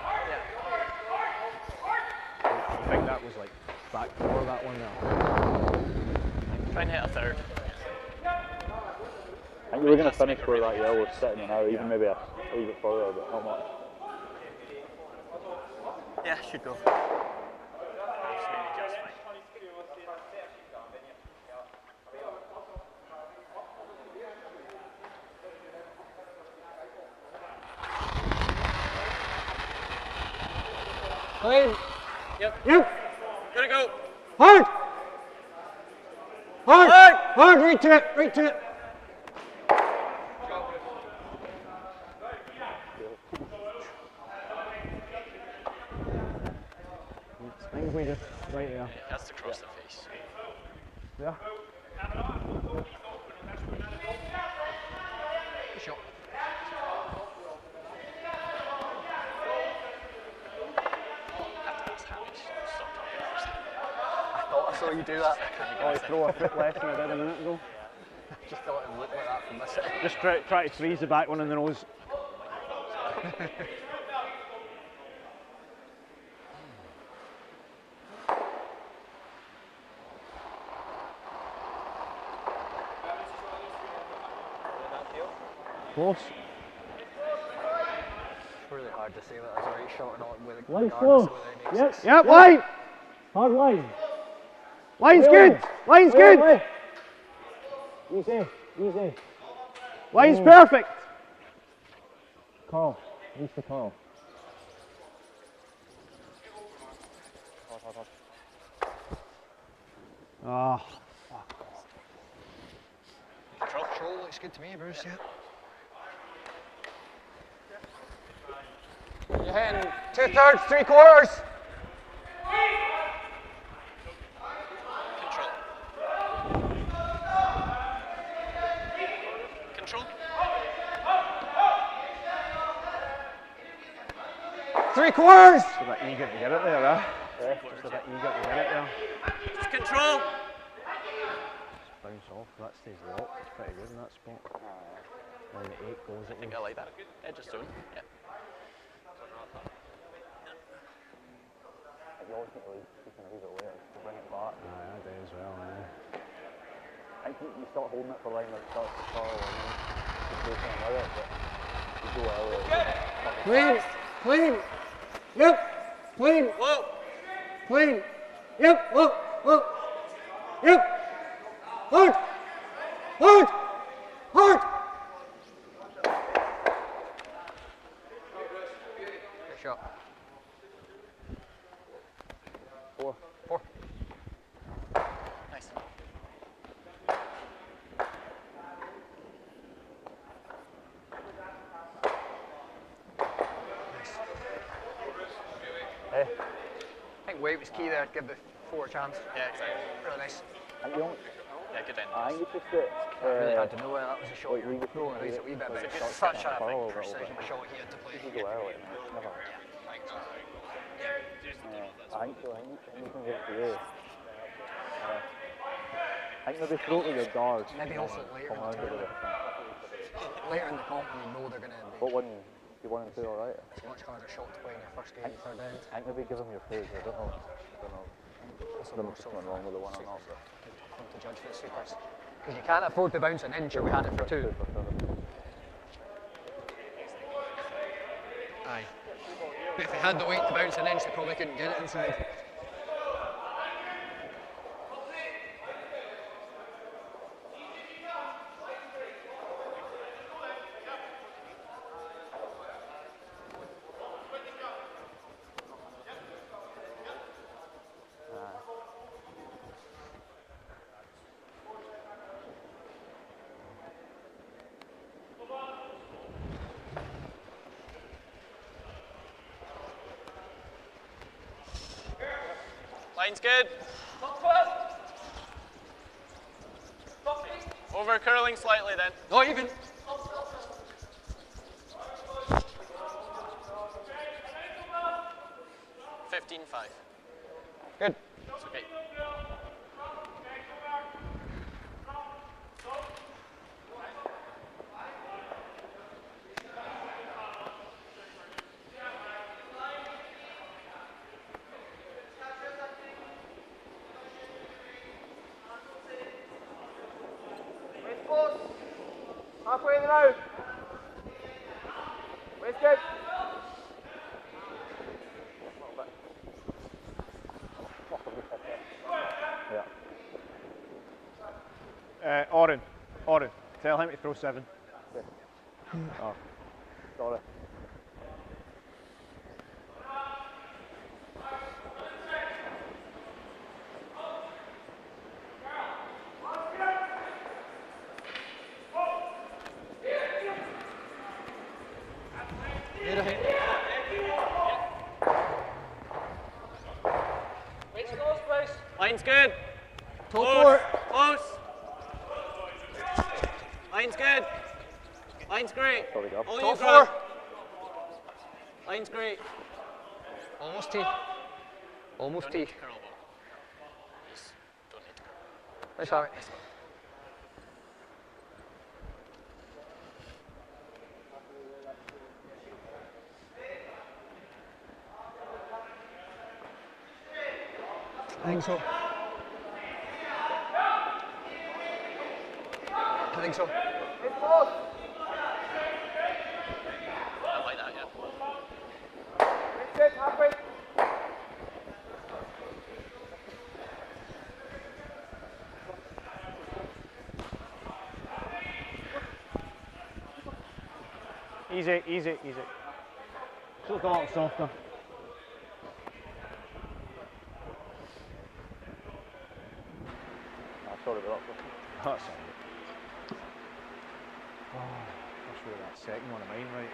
Speaker 1: I think that was like back four, that one now.
Speaker 4: Try and hit a third.
Speaker 5: I think you were going to finish where that yellow was sitting now, even maybe a wee bit further, but not much.
Speaker 4: Yeah, should go.
Speaker 6: clean.
Speaker 4: Yep.
Speaker 6: Yep.
Speaker 4: Gonna go.
Speaker 6: Hard. Hard. Hard. Right to it. Right to it.
Speaker 5: way, just right there.
Speaker 4: He has to cross the face.
Speaker 5: Yeah.
Speaker 3: Good shot.
Speaker 4: That's Hammy. Stop talking first.
Speaker 3: I thought I saw you do that.
Speaker 5: Oh, he throw a foot less than I did a minute ago.
Speaker 3: Just thought it looked like that from this side.
Speaker 5: Just try to freeze the back one in the nose. Close.
Speaker 3: It's really hard to say that that's a right shot or not with
Speaker 5: Line
Speaker 3: regardless
Speaker 5: close.
Speaker 3: of whether it makes
Speaker 5: Yep, line. Hard line. Line's good. Line's good. Easy, easy. Line's perfect. Carl, reach the Carl. Ah.
Speaker 3: Control looks good to me, Bruce, yeah. You're hitting 2/3, 3/4.
Speaker 4: Control. Control.
Speaker 3: 3/4.
Speaker 5: Just a bit eager to get it there, huh? Just a bit eager to get it there.
Speaker 4: Just control.
Speaker 5: Bounce off, that stays locked. It's pretty good in that spot. Line at 8 goes
Speaker 4: I
Speaker 5: at
Speaker 4: think I like that. Edge of stone. Yeah.
Speaker 5: You ultimately keeping a wee bit later to bring it back. Aye, I do as well, I think you start holding it for line like starts to fall and then you do with it, but you go earlier.
Speaker 6: Clean, clean, yep, clean,
Speaker 4: Whoa.
Speaker 6: clean, yep, whoa, yep, hard, hard, hard.
Speaker 3: Good shot.
Speaker 5: 4.
Speaker 4: Nice.
Speaker 3: I think Whyte was key there to give the 4 chance.
Speaker 4: Yeah, exactly.
Speaker 3: Really nice.
Speaker 5: And you don't,
Speaker 4: Yeah, good end.
Speaker 5: I think it's just that
Speaker 3: Really had to know whether that was a shot
Speaker 5: like
Speaker 3: you
Speaker 5: we
Speaker 3: were
Speaker 5: just
Speaker 3: throwing a wee bit, but
Speaker 4: It's
Speaker 3: it's
Speaker 4: such
Speaker 3: such
Speaker 4: a
Speaker 3: a
Speaker 5: big
Speaker 3: precision shot he had to play.
Speaker 5: you go early, man. It's never. I think so. I think you can get to you. I think maybe throw it with your guards.
Speaker 3: Maybe also later
Speaker 5: Come
Speaker 3: in
Speaker 5: around
Speaker 3: the
Speaker 5: with
Speaker 3: tournament.
Speaker 5: it.
Speaker 3: Later in the comp when you know they're going to
Speaker 5: But when you 1 and 2, alright.
Speaker 3: it's a much harder shot to play in your first game, third end.
Speaker 5: I think maybe give them your praise. I don't know.
Speaker 3: Also
Speaker 5: Them
Speaker 3: more so
Speaker 5: something wrong with the one or not.
Speaker 3: to judge for the supers. Because you can't afford to bounce an inch or we had it for 2. Aye. But if they had the weight to bounce an inch, they probably couldn't get it inside.
Speaker 4: Line's good. Over curling slightly then.
Speaker 3: Not even.
Speaker 4: $15.5.
Speaker 3: Good.
Speaker 4: It's okay.
Speaker 6: Halfway in the road. Waist good.
Speaker 5: Oren, tell him to throw 7. Oh, sorry.
Speaker 4: Line's good.
Speaker 6: Close.
Speaker 4: Close. Line's good. Line's great.
Speaker 5: Sorry, Gab.
Speaker 4: All you,
Speaker 6: Top
Speaker 4: Grant.
Speaker 6: 4.
Speaker 4: Line's great.
Speaker 6: Almost T. Almost
Speaker 4: Don't
Speaker 6: T.
Speaker 4: need to curl ball. Just don't need to curl.
Speaker 6: Nice, Harry. I think so. I think so.
Speaker 4: I like that, yeah.
Speaker 1: Easy, easy, easy. Just a lot softer.
Speaker 5: Sorry about that.
Speaker 1: That's all right. Oh, that's really that second one of mine, right?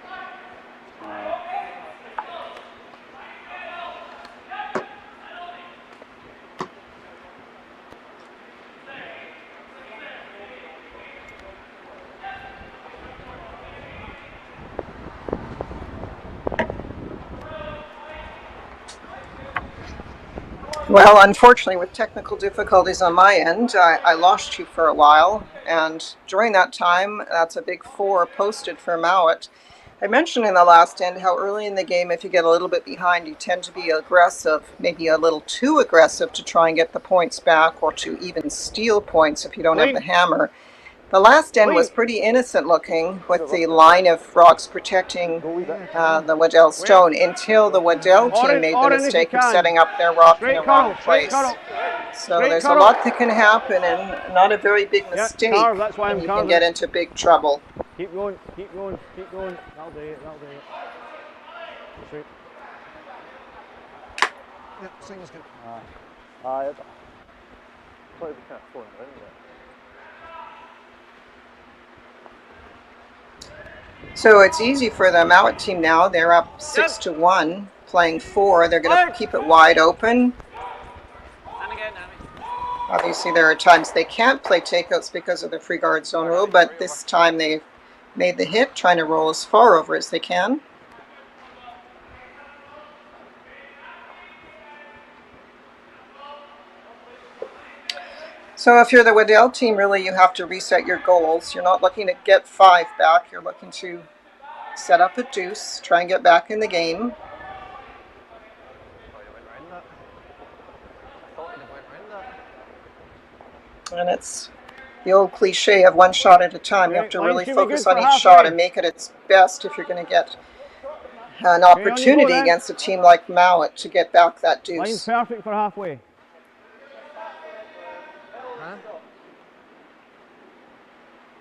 Speaker 2: Well, unfortunately, with technical difficulties on my end, I lost you for a while, and during that time, that's a big 4 posted for Mouat. I mentioned in the last end how early in the game, if you get a little bit behind, you tend to be aggressive, maybe a little too aggressive to try and get the points back or to even steal points if you don't have the hammer. The last end was pretty innocent looking with the line of rocks protecting the Waddell stone until the Waddell team made the mistake of setting up their rock in the wrong place. So there's a lot that can happen and not a very big mistake.
Speaker 1: That's why
Speaker 2: you can get into big trouble.
Speaker 1: Keep going, keep going, keep going. That'll do it, that'll do it. Sweet.
Speaker 6: Yeah, single's good.
Speaker 5: It's probably kind of flowing around there.
Speaker 2: So it's easy for the Mouat team now. They're up 6-1, playing 4. They're going to keep it wide open. Obviously, there are times they can't play takeouts because of the free guard zone rule, but this time they made the hit, trying to roll as far over as they can. So if you're the Waddell team, really you have to reset your goals. You're not looking to get 5 back. You're looking to set up a deuce, try and get back in the game. And it's the old cliche of one shot at a time. You have to really focus on each shot and make it its best if you're going to get an opportunity against a team like Mouat to get back that deuce.
Speaker 1: Line's perfect for halfway.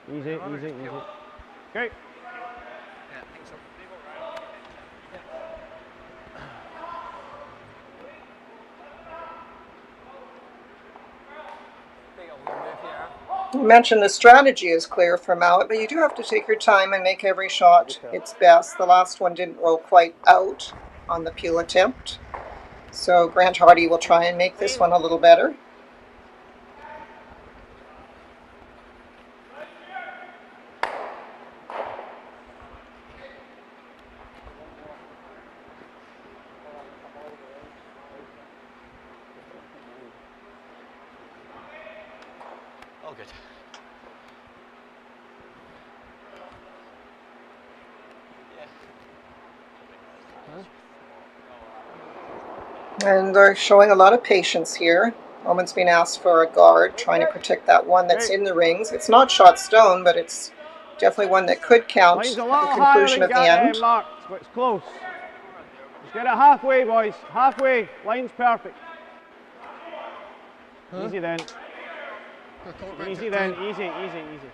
Speaker 1: Easy, easy, easy. Okay.
Speaker 6: Yeah, I think so.
Speaker 2: You mentioned the strategy is clear for Mouat, but you do have to take your time and make every shot its best. The last one didn't roll quite out on the peel attempt. So Grant Hardy will try and make this one a little better.
Speaker 4: All good.
Speaker 2: And they're showing a lot of patience here. Oman's been asked for a guard, trying to protect that one that's in the rings. It's not shot stone, but it's definitely one that could count at the conclusion of the end.
Speaker 1: Marked, but it's close. Just get it halfway, boys. Halfway. Line's perfect. Easy then. Easy then. Easy, easy, easy.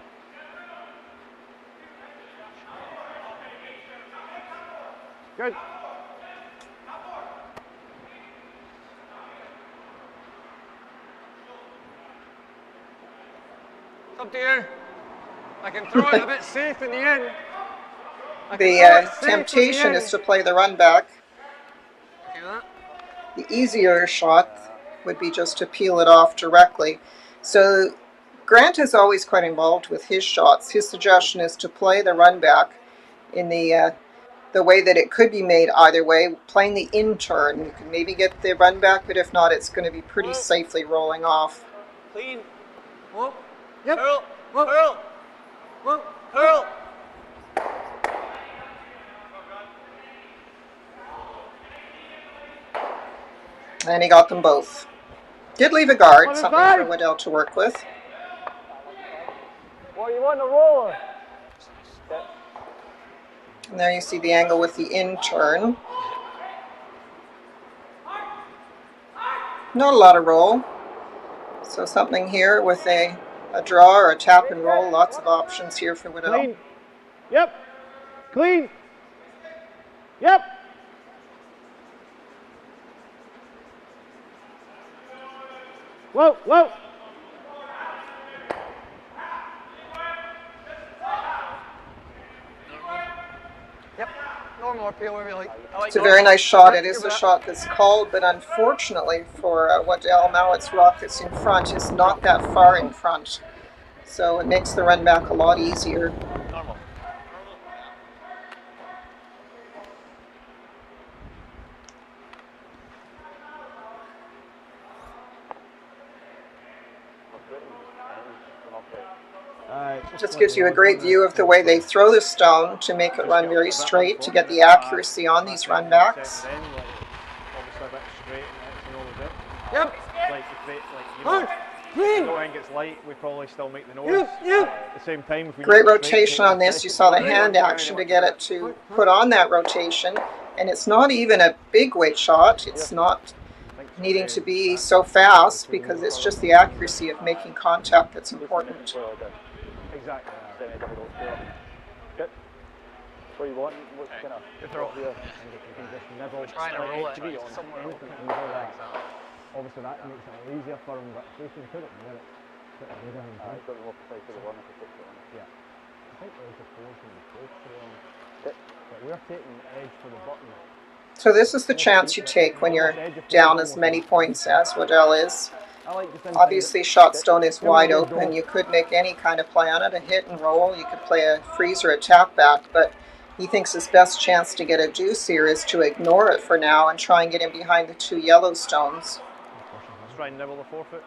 Speaker 1: Good.
Speaker 6: It's up to you. I can throw it a bit safe in the end.
Speaker 2: The temptation is to play the run back. The easier shot would be just to peel it off directly. So Grant is always quite involved with his shots. His suggestion is to play the run back in the way that it could be made either way, playing the in turn. You can maybe get the run back, but if not, it's going to be pretty safely rolling off.
Speaker 6: Clean. Whoop. Yep. Hurl. Whoop. Hurl. Whoop. Hurl.
Speaker 2: And he got them both. Did leave a guard, something for Waddell to work with.
Speaker 5: Well, you want a roller?
Speaker 2: And there you see the angle with the in turn. Not a lot of roll. So something here with a draw or a tap and roll. Lots of options here for Waddell.
Speaker 1: Clean. Yep. Clean. Yep. Whoa, whoa.
Speaker 6: Yep. Normal RPO, whatever you like.
Speaker 2: It's a very nice shot. It is a shot that's called, but unfortunately for Waddell, Mouat's rock that's in front is not that far in front. So it makes the run back a lot easier.
Speaker 4: Normal.
Speaker 2: Just gives you a great view of the way they throw the stone to make it run very straight, to get the accuracy on these run backs.
Speaker 6: Yep.
Speaker 1: Clean. I think it's light, we probably still make the nose. At the same time, if we
Speaker 2: Great rotation on this. You saw the hand action to get it to put on that rotation. And it's not even a big weight shot. It's not needing to be so fast because it's just the accuracy of making contact that's important.
Speaker 1: Exactly.
Speaker 5: Good. What do you want? What kind of?
Speaker 1: If they're all here, I think if you can just nibble,
Speaker 6: Trying to roll it
Speaker 1: to be on
Speaker 6: somewhere
Speaker 1: anything,
Speaker 6: open.
Speaker 1: you know that. Obviously that makes it easier for them, but if they can put it near it, put it near him.
Speaker 5: I've got more precise with the one if I put it on.
Speaker 1: Yeah. I think there's a force in the close to them. But we're taking the edge for the button.
Speaker 2: So this is the chance you take when you're down as many points as Waddell is. Obviously Shotstone is wide open. You could make any kind of play on it, a hit and roll. You could play a freeze or a tap back, but he thinks his best chance to get a deuce here is to ignore it for now and try and get in behind the two yellow stones.
Speaker 1: Let's try and nibble the forefoot.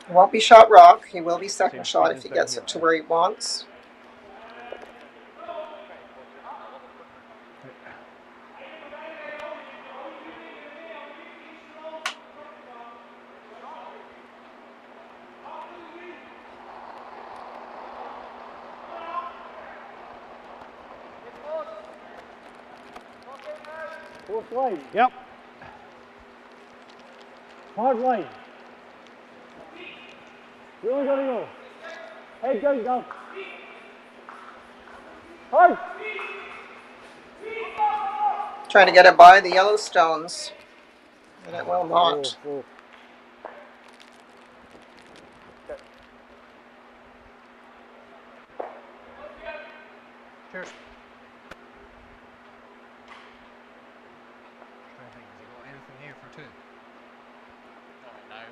Speaker 2: It won't be shot rock. He will be second shot if he gets it to where he wants.
Speaker 5: Fourth line.
Speaker 1: Yep.
Speaker 5: Hard line. You only gotta go. Head down, go. Hard.
Speaker 2: Trying to get it by the yellow stones, and it will not.
Speaker 5: Oh.
Speaker 6: Cheers. Trying to think, has he got anything here for two?
Speaker 4: Not right now.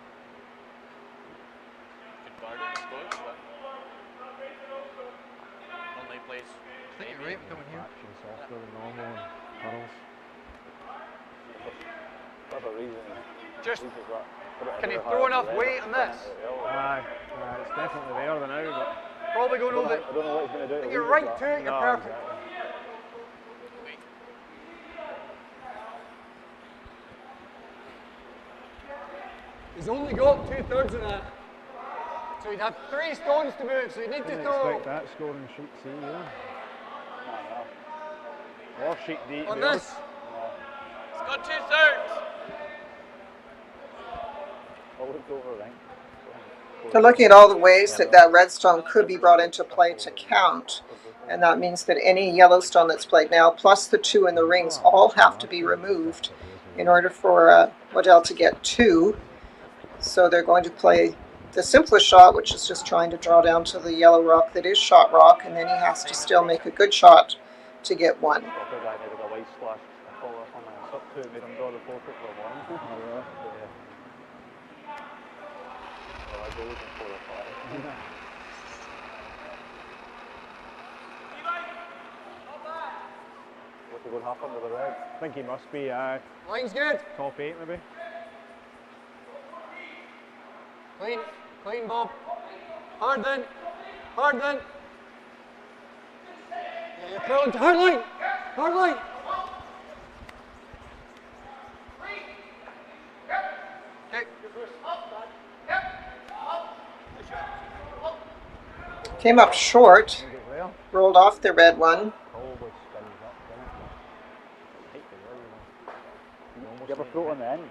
Speaker 4: Good guard, I suppose, but only plays.
Speaker 6: I think you're right coming here.
Speaker 1: Action softer than normal and hurls.
Speaker 5: That's a reason.
Speaker 6: Just, can you throw enough weight on this?
Speaker 1: Aye, it's definitely there than now, but
Speaker 6: Probably going over.
Speaker 5: I don't know what he's going to do.
Speaker 6: You're right to it, you're
Speaker 1: no,
Speaker 6: perfect.
Speaker 1: exactly.
Speaker 6: He's only got 2/3 of that. So he'd have 3 stones to move, so you need to
Speaker 1: Didn't
Speaker 6: throw
Speaker 1: expect that scoring sheet C, yeah. Or sheet D.
Speaker 6: on this.
Speaker 4: It's got 2/3.
Speaker 5: I'll look over rank.
Speaker 2: They're looking at all the ways that that redstone could be brought into play to count. And that means that any Yellowstone that's played now, plus the 2 in the rings, all have to be removed in order for Waddell to get 2. So they're going to play the simplest shot, which is just trying to draw down to the yellow rock that is shot rock, and then he has to still make a good shot to get 1.
Speaker 5: Guy made a white splash. I follow up on my sub 2, made him draw got reported for one. Oh, yeah. Well, I go looking for a five. What's he going to happen with the Reds?
Speaker 1: I think he must be
Speaker 6: Line's good.
Speaker 1: top 8 maybe.
Speaker 6: Clean. Clean, Bob. Hard then. Hard then. Yeah, you're crawling to hard line. Hard line.
Speaker 2: Came up short, rolled off the red one.
Speaker 1: Probably spins up, doesn't it?
Speaker 5: Do you ever throw it on the end?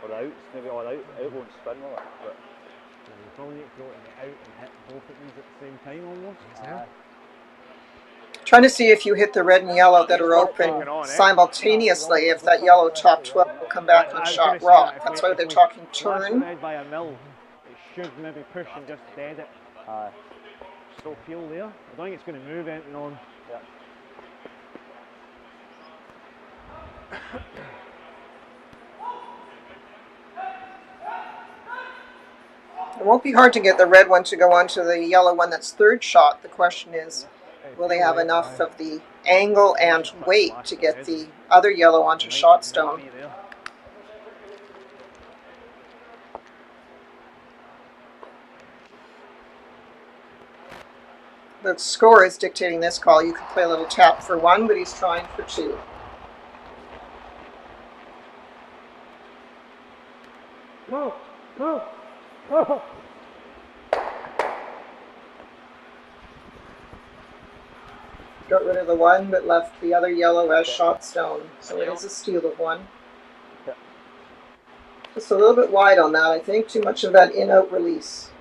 Speaker 5: Or outs? Maybe all out won't spin with it. But
Speaker 1: You probably need to throw it in the out and hit both of these at the same time almost.
Speaker 2: Trying to see if you hit the red and yellow that are open simultaneously, if that yellow top 12 will come back and shot rock. That's why they're talking turn.
Speaker 1: By a mill, it should maybe push and just dead it. Still feel there. I don't think it's going to move anything on.
Speaker 5: yeah.
Speaker 2: It won't be hard to get the red one to go onto the yellow one that's third shot. The question is, will they have enough of the angle and weight to get the other yellow onto shot stone? The score is dictating this call. You could play a little tap for one, but he's trying for two.
Speaker 1: Go! Go! Go!
Speaker 2: Got rid of the one, but left the other yellow as shot stone. So it is a steal of one. Just a little bit wide on that, I think. Too much of that in-out release.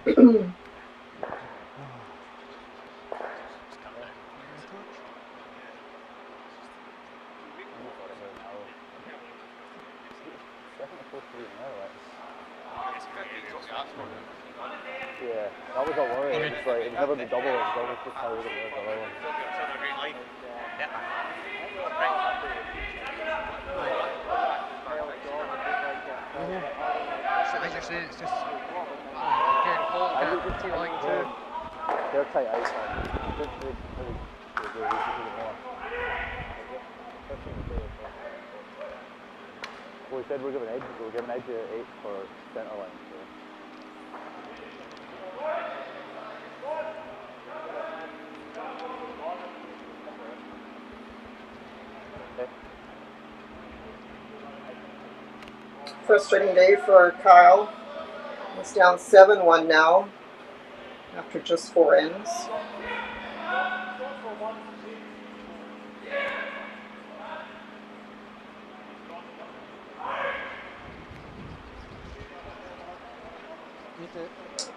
Speaker 5: Yeah, that was a worry. It was like, it was never been double, it was always just how we were going to the one.
Speaker 3: So as you're saying, it's just getting cold, getting T line too.
Speaker 5: They're tight out, man. Just really well, we said we're giving edge at 8 for centre line. So. Okay.
Speaker 2: Frustrating day for Kyle. He's down 7-1 now after just 4 ends.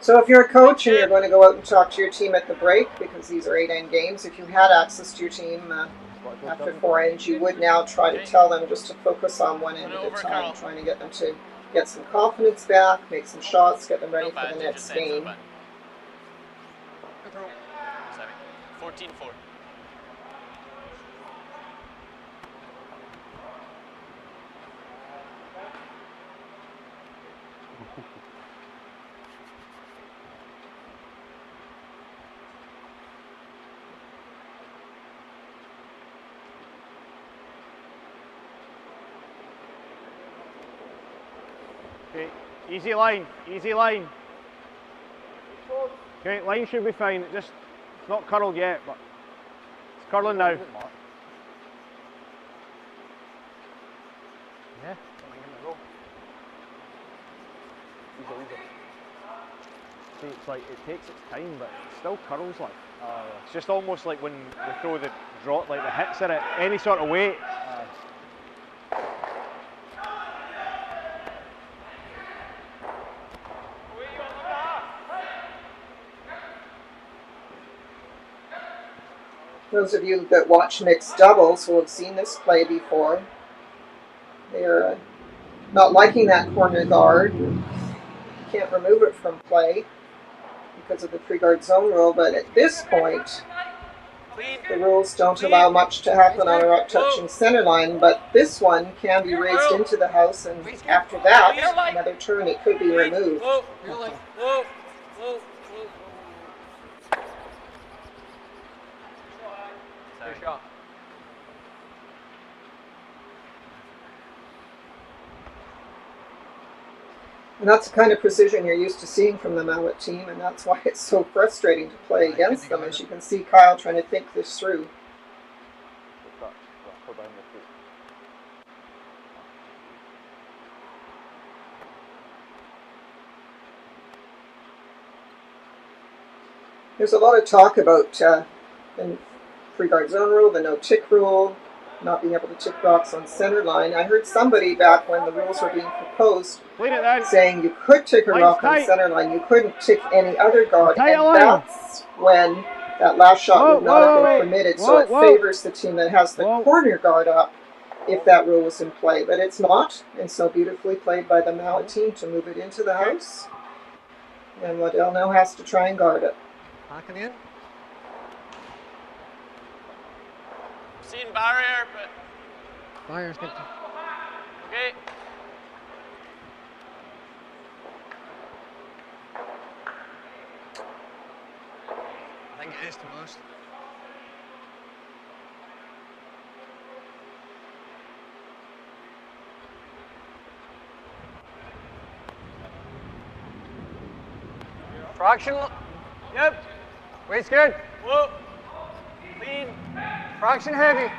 Speaker 2: So if you're a coach and you're going to go out and talk to your team at the break, because these are 8-end games, if you had access to your team after 4 ends, you would now try to tell them just to focus on one end at a time, trying to get them to get some confidence back, make some shots, get them ready for the next game.
Speaker 4: 14-4.
Speaker 1: Okay, easy line, easy line. Okay, line should be fine. It's just not curled yet, but it's curling now.
Speaker 3: Yeah.
Speaker 1: See, it's like it takes its time, but it still curls like. It's just almost like when we throw the drop, like the hits at it, any sort of weight.
Speaker 2: Those of you that watch mixed doubles will have seen this play before. They're not liking that corner guard. You can't remove it from play because of the pre-guard zone rule, but at this point, The rules don't allow much to happen on a rock touching center line, but this one can be raised into the house, and after that, another turn, it could be removed.
Speaker 3: Good shot.
Speaker 2: And that's the kind of precision you're used to seeing from the Mouat team, and that's why it's so frustrating to play against them. As you can see Kyle trying to think this through. There's a lot of talk about the free-guard zone rule, the no-tick rule, not being able to tick rocks on center line. I heard somebody back when the rules were being proposed saying you could tick a rock on center line, you couldn't tick any other guard, and that's when that last shot would not have been permitted. So it favors the team that has the corner guard up if that rule was in play, but it's not, and so beautifully played by the Mouat team to move it into the house. And Waddell now has to try and guard it.
Speaker 3: Backing in.
Speaker 4: Seen barrier, but
Speaker 3: Barrier's good.
Speaker 4: okay.
Speaker 3: I think it is to most. Fractional. Yep. Weight's good.
Speaker 4: Whoa. Clean.
Speaker 3: Fraction heavy.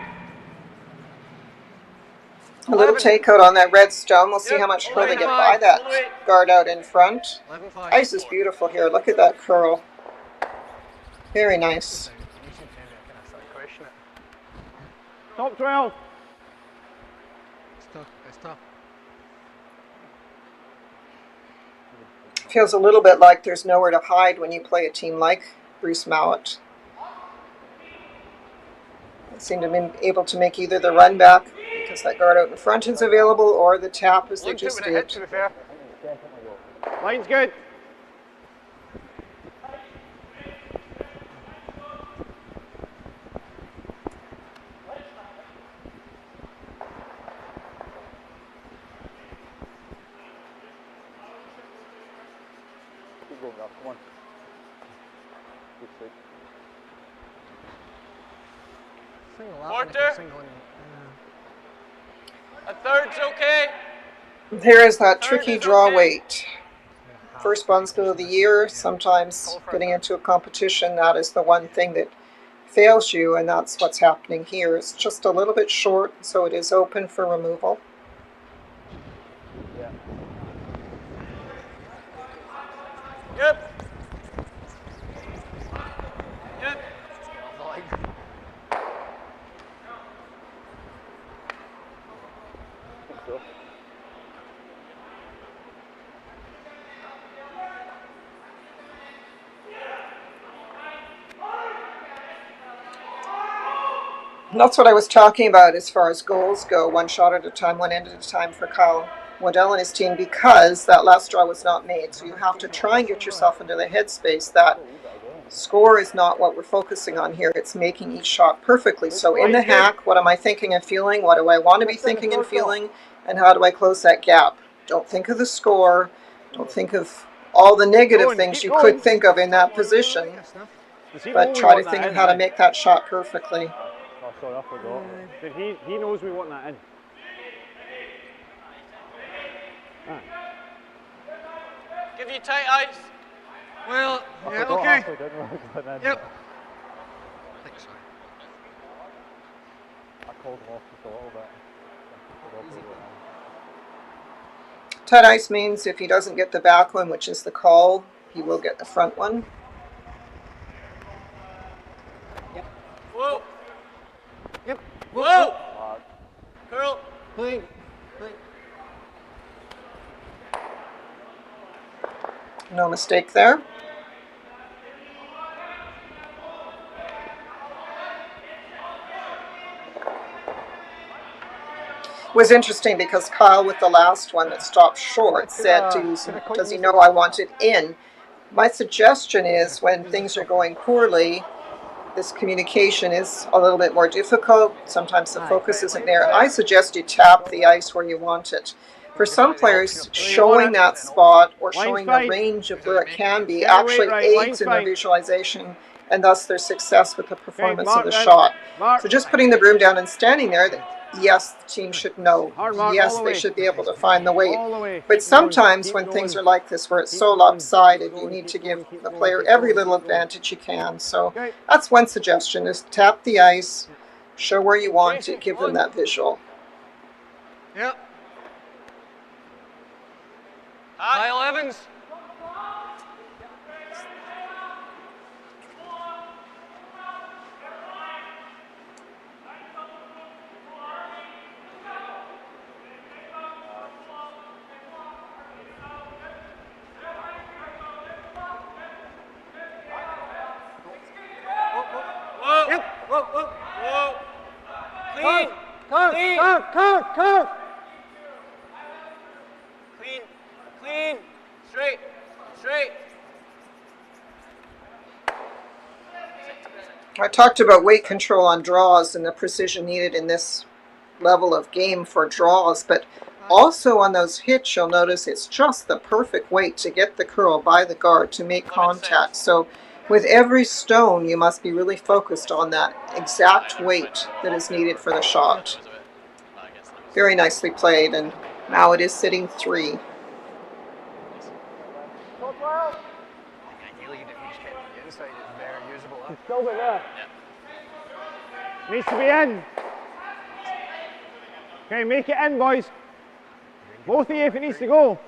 Speaker 2: A little takeout on that red stone. We'll see how much curl they get by that guard out in front.
Speaker 3: 11-5.
Speaker 2: Ice is beautiful here. Look at that curl. Very nice.
Speaker 1: Top 12.
Speaker 3: It's tough. It's tough.
Speaker 2: Feels a little bit like there's nowhere to hide when you play a team like Bruce Mouat. They seem to be able to make either the run back because that guard out in front is available, or the tap as they just did.
Speaker 3: To be fair.
Speaker 1: Line's good.
Speaker 5: Come on. Good side.
Speaker 3: Single out.
Speaker 4: Quarter.
Speaker 3: Single in.
Speaker 4: A third's okay.
Speaker 2: There is that tricky draw weight. First bond spill of the year, sometimes getting into a competition, that is the one thing that fails you, and that's what's happening here. It's just a little bit short, so it is open for removal.
Speaker 5: Yeah.
Speaker 4: Yep. Yep.
Speaker 5: So.
Speaker 2: And that's what I was talking about as far as goals go. One shot at a time, one end at a time for Kyle Waddell and his team, because that last draw was not made. So you have to try and get yourself into the headspace that score is not what we're focusing on here. It's making each shot perfectly. So in the hack, what am I thinking and feeling? What do I want to be thinking and feeling? And how do I close that gap? Don't think of the score. Don't think of all the negative things you could think of in that position. But try to think of how to make that shot perfectly.
Speaker 1: Oh, sorry, I forgot. But he knows we want that in. Ah.
Speaker 4: Give you tight ice.
Speaker 3: Well,
Speaker 5: I
Speaker 3: yeah,
Speaker 5: forgot
Speaker 3: okay.
Speaker 5: Arthur, didn't we? But then
Speaker 3: Yep. I think so.
Speaker 5: I called him off just a little bit.
Speaker 2: Tight ice means if he doesn't get the back one, which is the call, he will get the front one.
Speaker 4: Whoa.
Speaker 3: Yep.
Speaker 4: Whoa. Curl.
Speaker 3: Clean. Clean.
Speaker 2: No mistake there. It was interesting because Kyle, with the last one that stopped short, said, does he know I want it in? My suggestion is when things are going poorly, this communication is a little bit more difficult. Sometimes the focus isn't there. I suggest you tap the ice where you want it. For some players, showing that spot or showing the range of where it can be actually aids in their visualization and thus their success with the performance of the shot. So just putting the broom down and standing there, yes, the team should know. Yes, they should be able to find the weight. But sometimes when things are like this, where it's so lopsided, you need to give the player every little advantage you can. So that's one suggestion, is tap the ice, show where you want it, give them that visual.
Speaker 6: Yep. Kyle Evans. Clean. Straight.
Speaker 2: I talked about weight control on draws and the precision needed in this level of game for draws, but also on those hits, you'll notice it's just the perfect weight to get the curl by the guard to make contact. So with every stone, you must be really focused on that exact weight that is needed for the shot. Very nicely played, and now it is sitting 3.
Speaker 6: Still bit there. Needs to be in. Okay, make it in, boys. Both of you if it needs to go.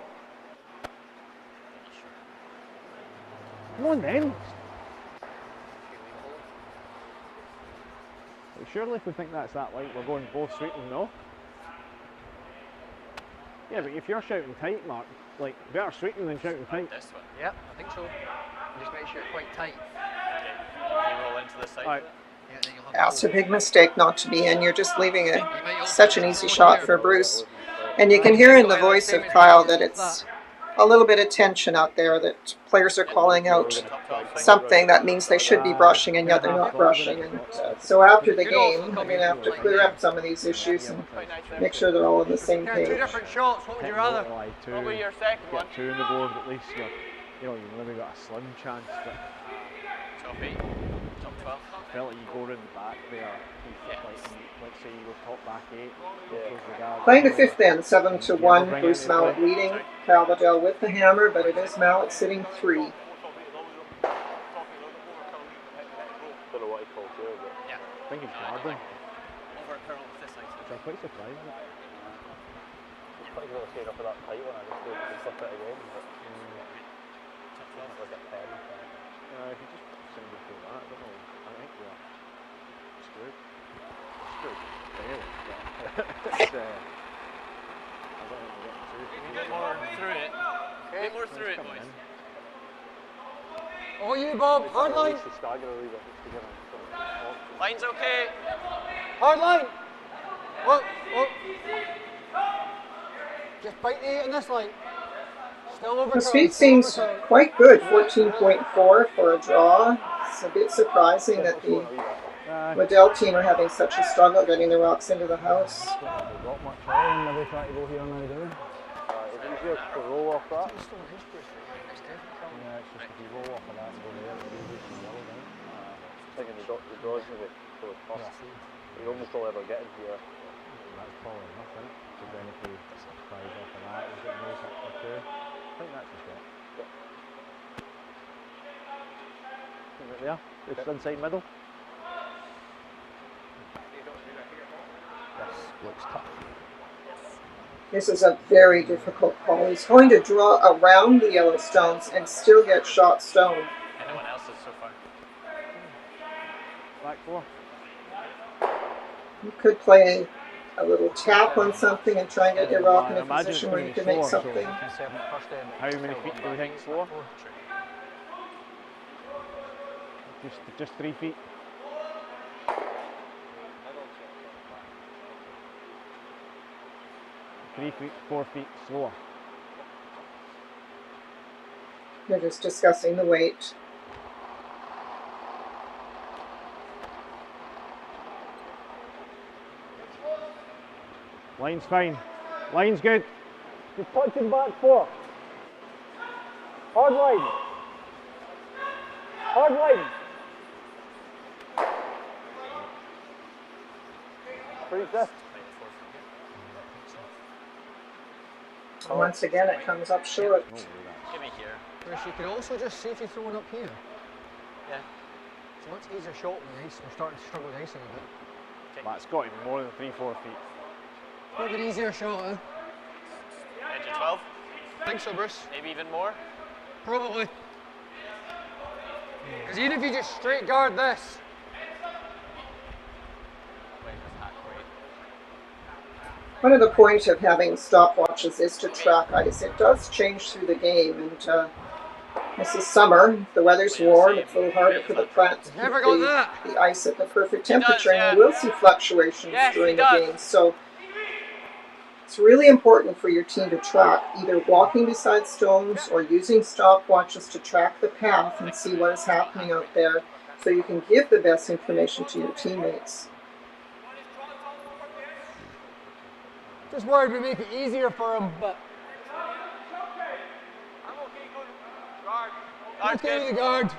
Speaker 6: Come on then. But surely if we think that's that light, we're going both sweeping, no? Yeah, but if you're shouting tight, Mark, like, better sweeping than shouting tight.
Speaker 3: This one? Yep, I think so. Just make sure you're quite tight.
Speaker 4: You roll into the side.
Speaker 6: Right.
Speaker 3: Yeah, then you'll have
Speaker 2: That's a big mistake not to be in. You're just leaving such an easy shot for Bruce. And you can hear in the voice of Kyle that it's a little bit of tension out there, that players are calling out something that means they should be brushing and yet they're not brushing. And so after the game, we're going to have to clear up some of these issues and make sure they're all on the same
Speaker 6: Two
Speaker 2: page.
Speaker 6: different shots, what would you rather?
Speaker 4: Probably your second one.
Speaker 6: Get 2 on the board at least, you know, you've maybe got a slim chance, but
Speaker 4: Top 8, top 12.
Speaker 6: I felt like you go around the back there, let's say you go top back 8,
Speaker 2: Playing the 5th end, 7-1, Bruce Mouat leading, Kyle Waddell with the hammer, but it is Mouat sitting 3.
Speaker 5: Don't know what he called here, but
Speaker 4: Yeah.
Speaker 6: I think it's guarding,
Speaker 4: Over curl this side.
Speaker 6: which I'm quite surprised at.
Speaker 5: I think he was staying up for that tight one. I just thought he could slip it again. But
Speaker 4: Top 12.
Speaker 5: like a 10.
Speaker 6: If you just single through that, I don't know, I think we're screwed. Barely, but it's, I don't think we're getting through.
Speaker 4: A bit more through it. A bit more through it, boys.
Speaker 6: Oh, you, Bob, hard line.
Speaker 5: It's the stagger a wee bit just to give him some options.
Speaker 4: Line's okay.
Speaker 6: Hard line. Oh. Just bite the 8 on this line. Still over.
Speaker 2: The speed seems quite good, 14.4 for a draw. It's a bit surprising that the Waddell team are having such a struggle getting the rocks into the house.
Speaker 1: They've got much volume, maybe trying to go here now, do they?
Speaker 5: It's easier to roll off that.
Speaker 1: Yeah, it's just if you roll off of that and go there, it's easy to yellow down.
Speaker 5: Thinking the draws maybe go first. You almost all ever get in here.
Speaker 1: That's probably enough, isn't it? So then if you surprise off of that, you've got no or 2. I think that's just it. Is it there? It's inside middle. This looks tough.
Speaker 2: This is a very difficult call. He's going to draw around the yellow stones and still get shot stone.
Speaker 4: Anyone else is so far?
Speaker 6: Back 4.
Speaker 2: You could play a little tap on something and try and get your rock in a position where you can make something.
Speaker 6: How many feet do we think slower? Just 3 feet. Three feet, 4 feet slower.
Speaker 2: They're just discussing the weight.
Speaker 6: Line's fine. Line's good. Just touching back 4. Hard line. Hard line. Freeze this.
Speaker 2: Once again, it comes up short.
Speaker 4: Give me here.
Speaker 3: Whereas you could also just see if you throw it up here.
Speaker 4: Yeah.
Speaker 3: It's a much easier shot with the ice. We're starting to struggle with the ice a little bit.
Speaker 6: That's got to be more than 3-4 feet.
Speaker 3: Probably an easier shot, eh?
Speaker 4: Edge of 12.
Speaker 3: I think so, Bruce.
Speaker 4: Maybe even more.
Speaker 3: Probably. Because even if you just straight guard this,
Speaker 4: Wait, was that great?
Speaker 2: One of the points of having stopwatches is to track ice. It does change through the game, and this is summer. The weather's warm. It's a little harder for the plant to keep
Speaker 3: Never got that.
Speaker 2: the ice at the perfect
Speaker 4: He does,
Speaker 2: temperature,
Speaker 4: yeah.
Speaker 2: and you will see fluctuations
Speaker 4: Yes, he
Speaker 2: during the
Speaker 4: does.
Speaker 2: game. So it's really important for your team to track, either walking beside stones or using stopwatches to track the path and see what is happening out there, so you can give the best information to your teammates.
Speaker 3: just worried we make it easier for him, but
Speaker 4: Guard's
Speaker 3: okay
Speaker 4: good.
Speaker 3: with the guard.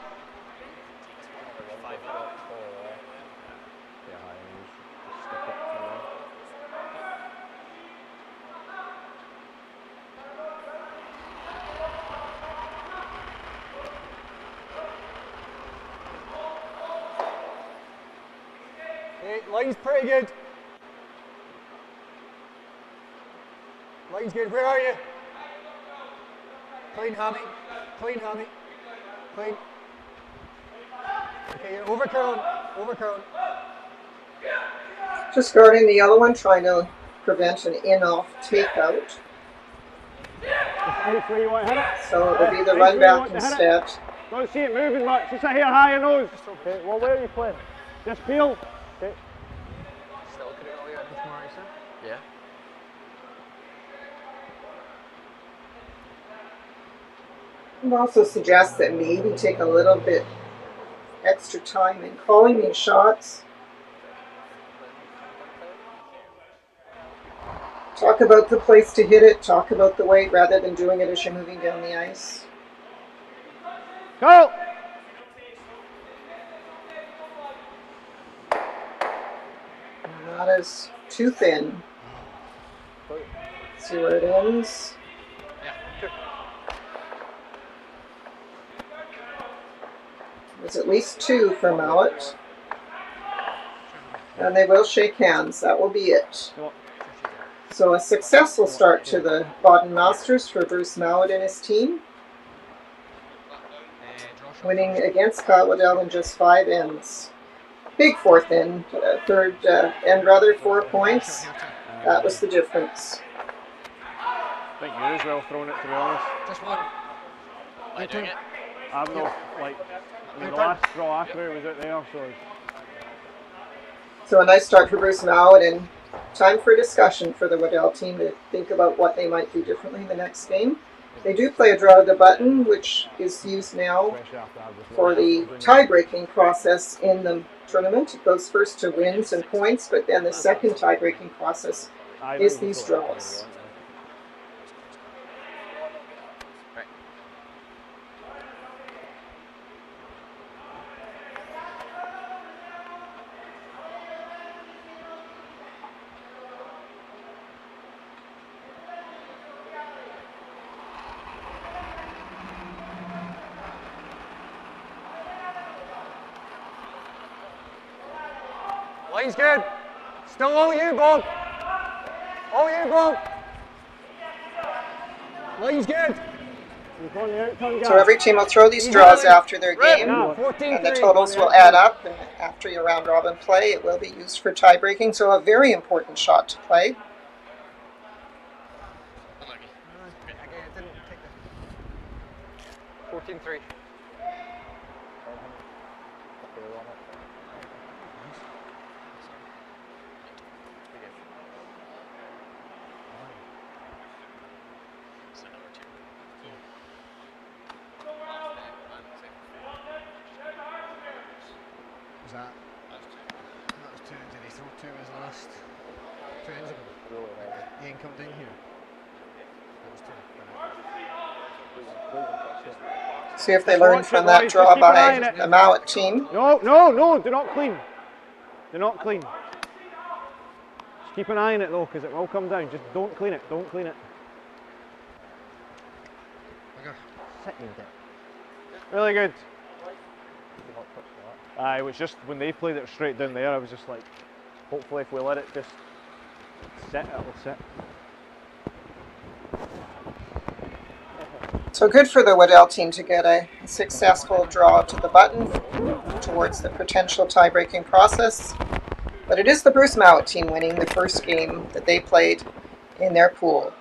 Speaker 3: Okay, line's pretty good. Line's good. Where are you? Clean, Hammy. Clean, Hammy. Clean. Okay, you're overcurling. Overcurling.
Speaker 2: Just guarding the yellow one, trying to prevent an in-off takeout.
Speaker 6: Where you want to hit it?
Speaker 2: So it'll be the run back instead.
Speaker 6: Don't see it moving much. Just sit here high your nose. Okay, well, where are you playing? Just feel. Okay.
Speaker 3: Still could have got away with this more, sir.
Speaker 4: Yeah.
Speaker 2: I'd also suggest that maybe take a little bit extra time in calling these shots. Talk about the place to hit it, talk about the weight rather than doing it as you're moving down the ice.
Speaker 6: Go!
Speaker 2: Not as too thin. See where it ends. There's at least 2 for Mouat. And they will shake hands. That will be it. So a successful start to the Baden Masters for Bruce Mouat and his team. Winning against Waddell in just 5 ends. Big 4th end, 3rd end rather, 4 points. That was the difference.
Speaker 6: I think you're as well throwing it, to be honest.
Speaker 3: Just one.
Speaker 4: Am I doing it?
Speaker 6: I don't know, like, I mean, the last throw I threw was out there, so.
Speaker 2: So a nice start for Bruce Mouat, and time for discussion for the Waddell team to think about what they might do differently in the next game. They do play a draw of the button, which is used now for the tie-breaking process in the tournament. It goes first to wins and points, but then the second tie-breaking process is these draws.
Speaker 3: Line's good. Still all you, Bob. All you, Bob. Line's good.
Speaker 2: So every team will throw these draws after their game, and
Speaker 3: 14-3.
Speaker 2: the totals will add up. And after your round robin play, it will be used for tie breaking. So a very important shot to play.
Speaker 4: Unlucky.
Speaker 3: Again, it didn't take the 14-3.
Speaker 4: So number 2.
Speaker 3: Was that? That was 2. Did he throw 2 as last? 2 ends ago.
Speaker 5: really heavy.
Speaker 6: Ian, come down here.
Speaker 2: See if they
Speaker 3: Just
Speaker 2: learn
Speaker 3: watch
Speaker 2: from
Speaker 3: it,
Speaker 2: that
Speaker 3: boys.
Speaker 2: draw
Speaker 3: Just keep an eye
Speaker 2: by
Speaker 3: on it.
Speaker 2: the Mouat team.
Speaker 3: No, no, no, do not clean. Do not clean. Just keep an eye on it though, because it will come down. Just don't clean it, don't clean it. Sit you dick. Really good. Aye, it was just when they played it straight down there, I was just like, hopefully if we let it just sit, it'll sit.
Speaker 2: So good for the Waddell team to get a successful draw to the button towards the potential tie-breaking process. But it is the Bruce Mouat team winning the first game that they played in their pool.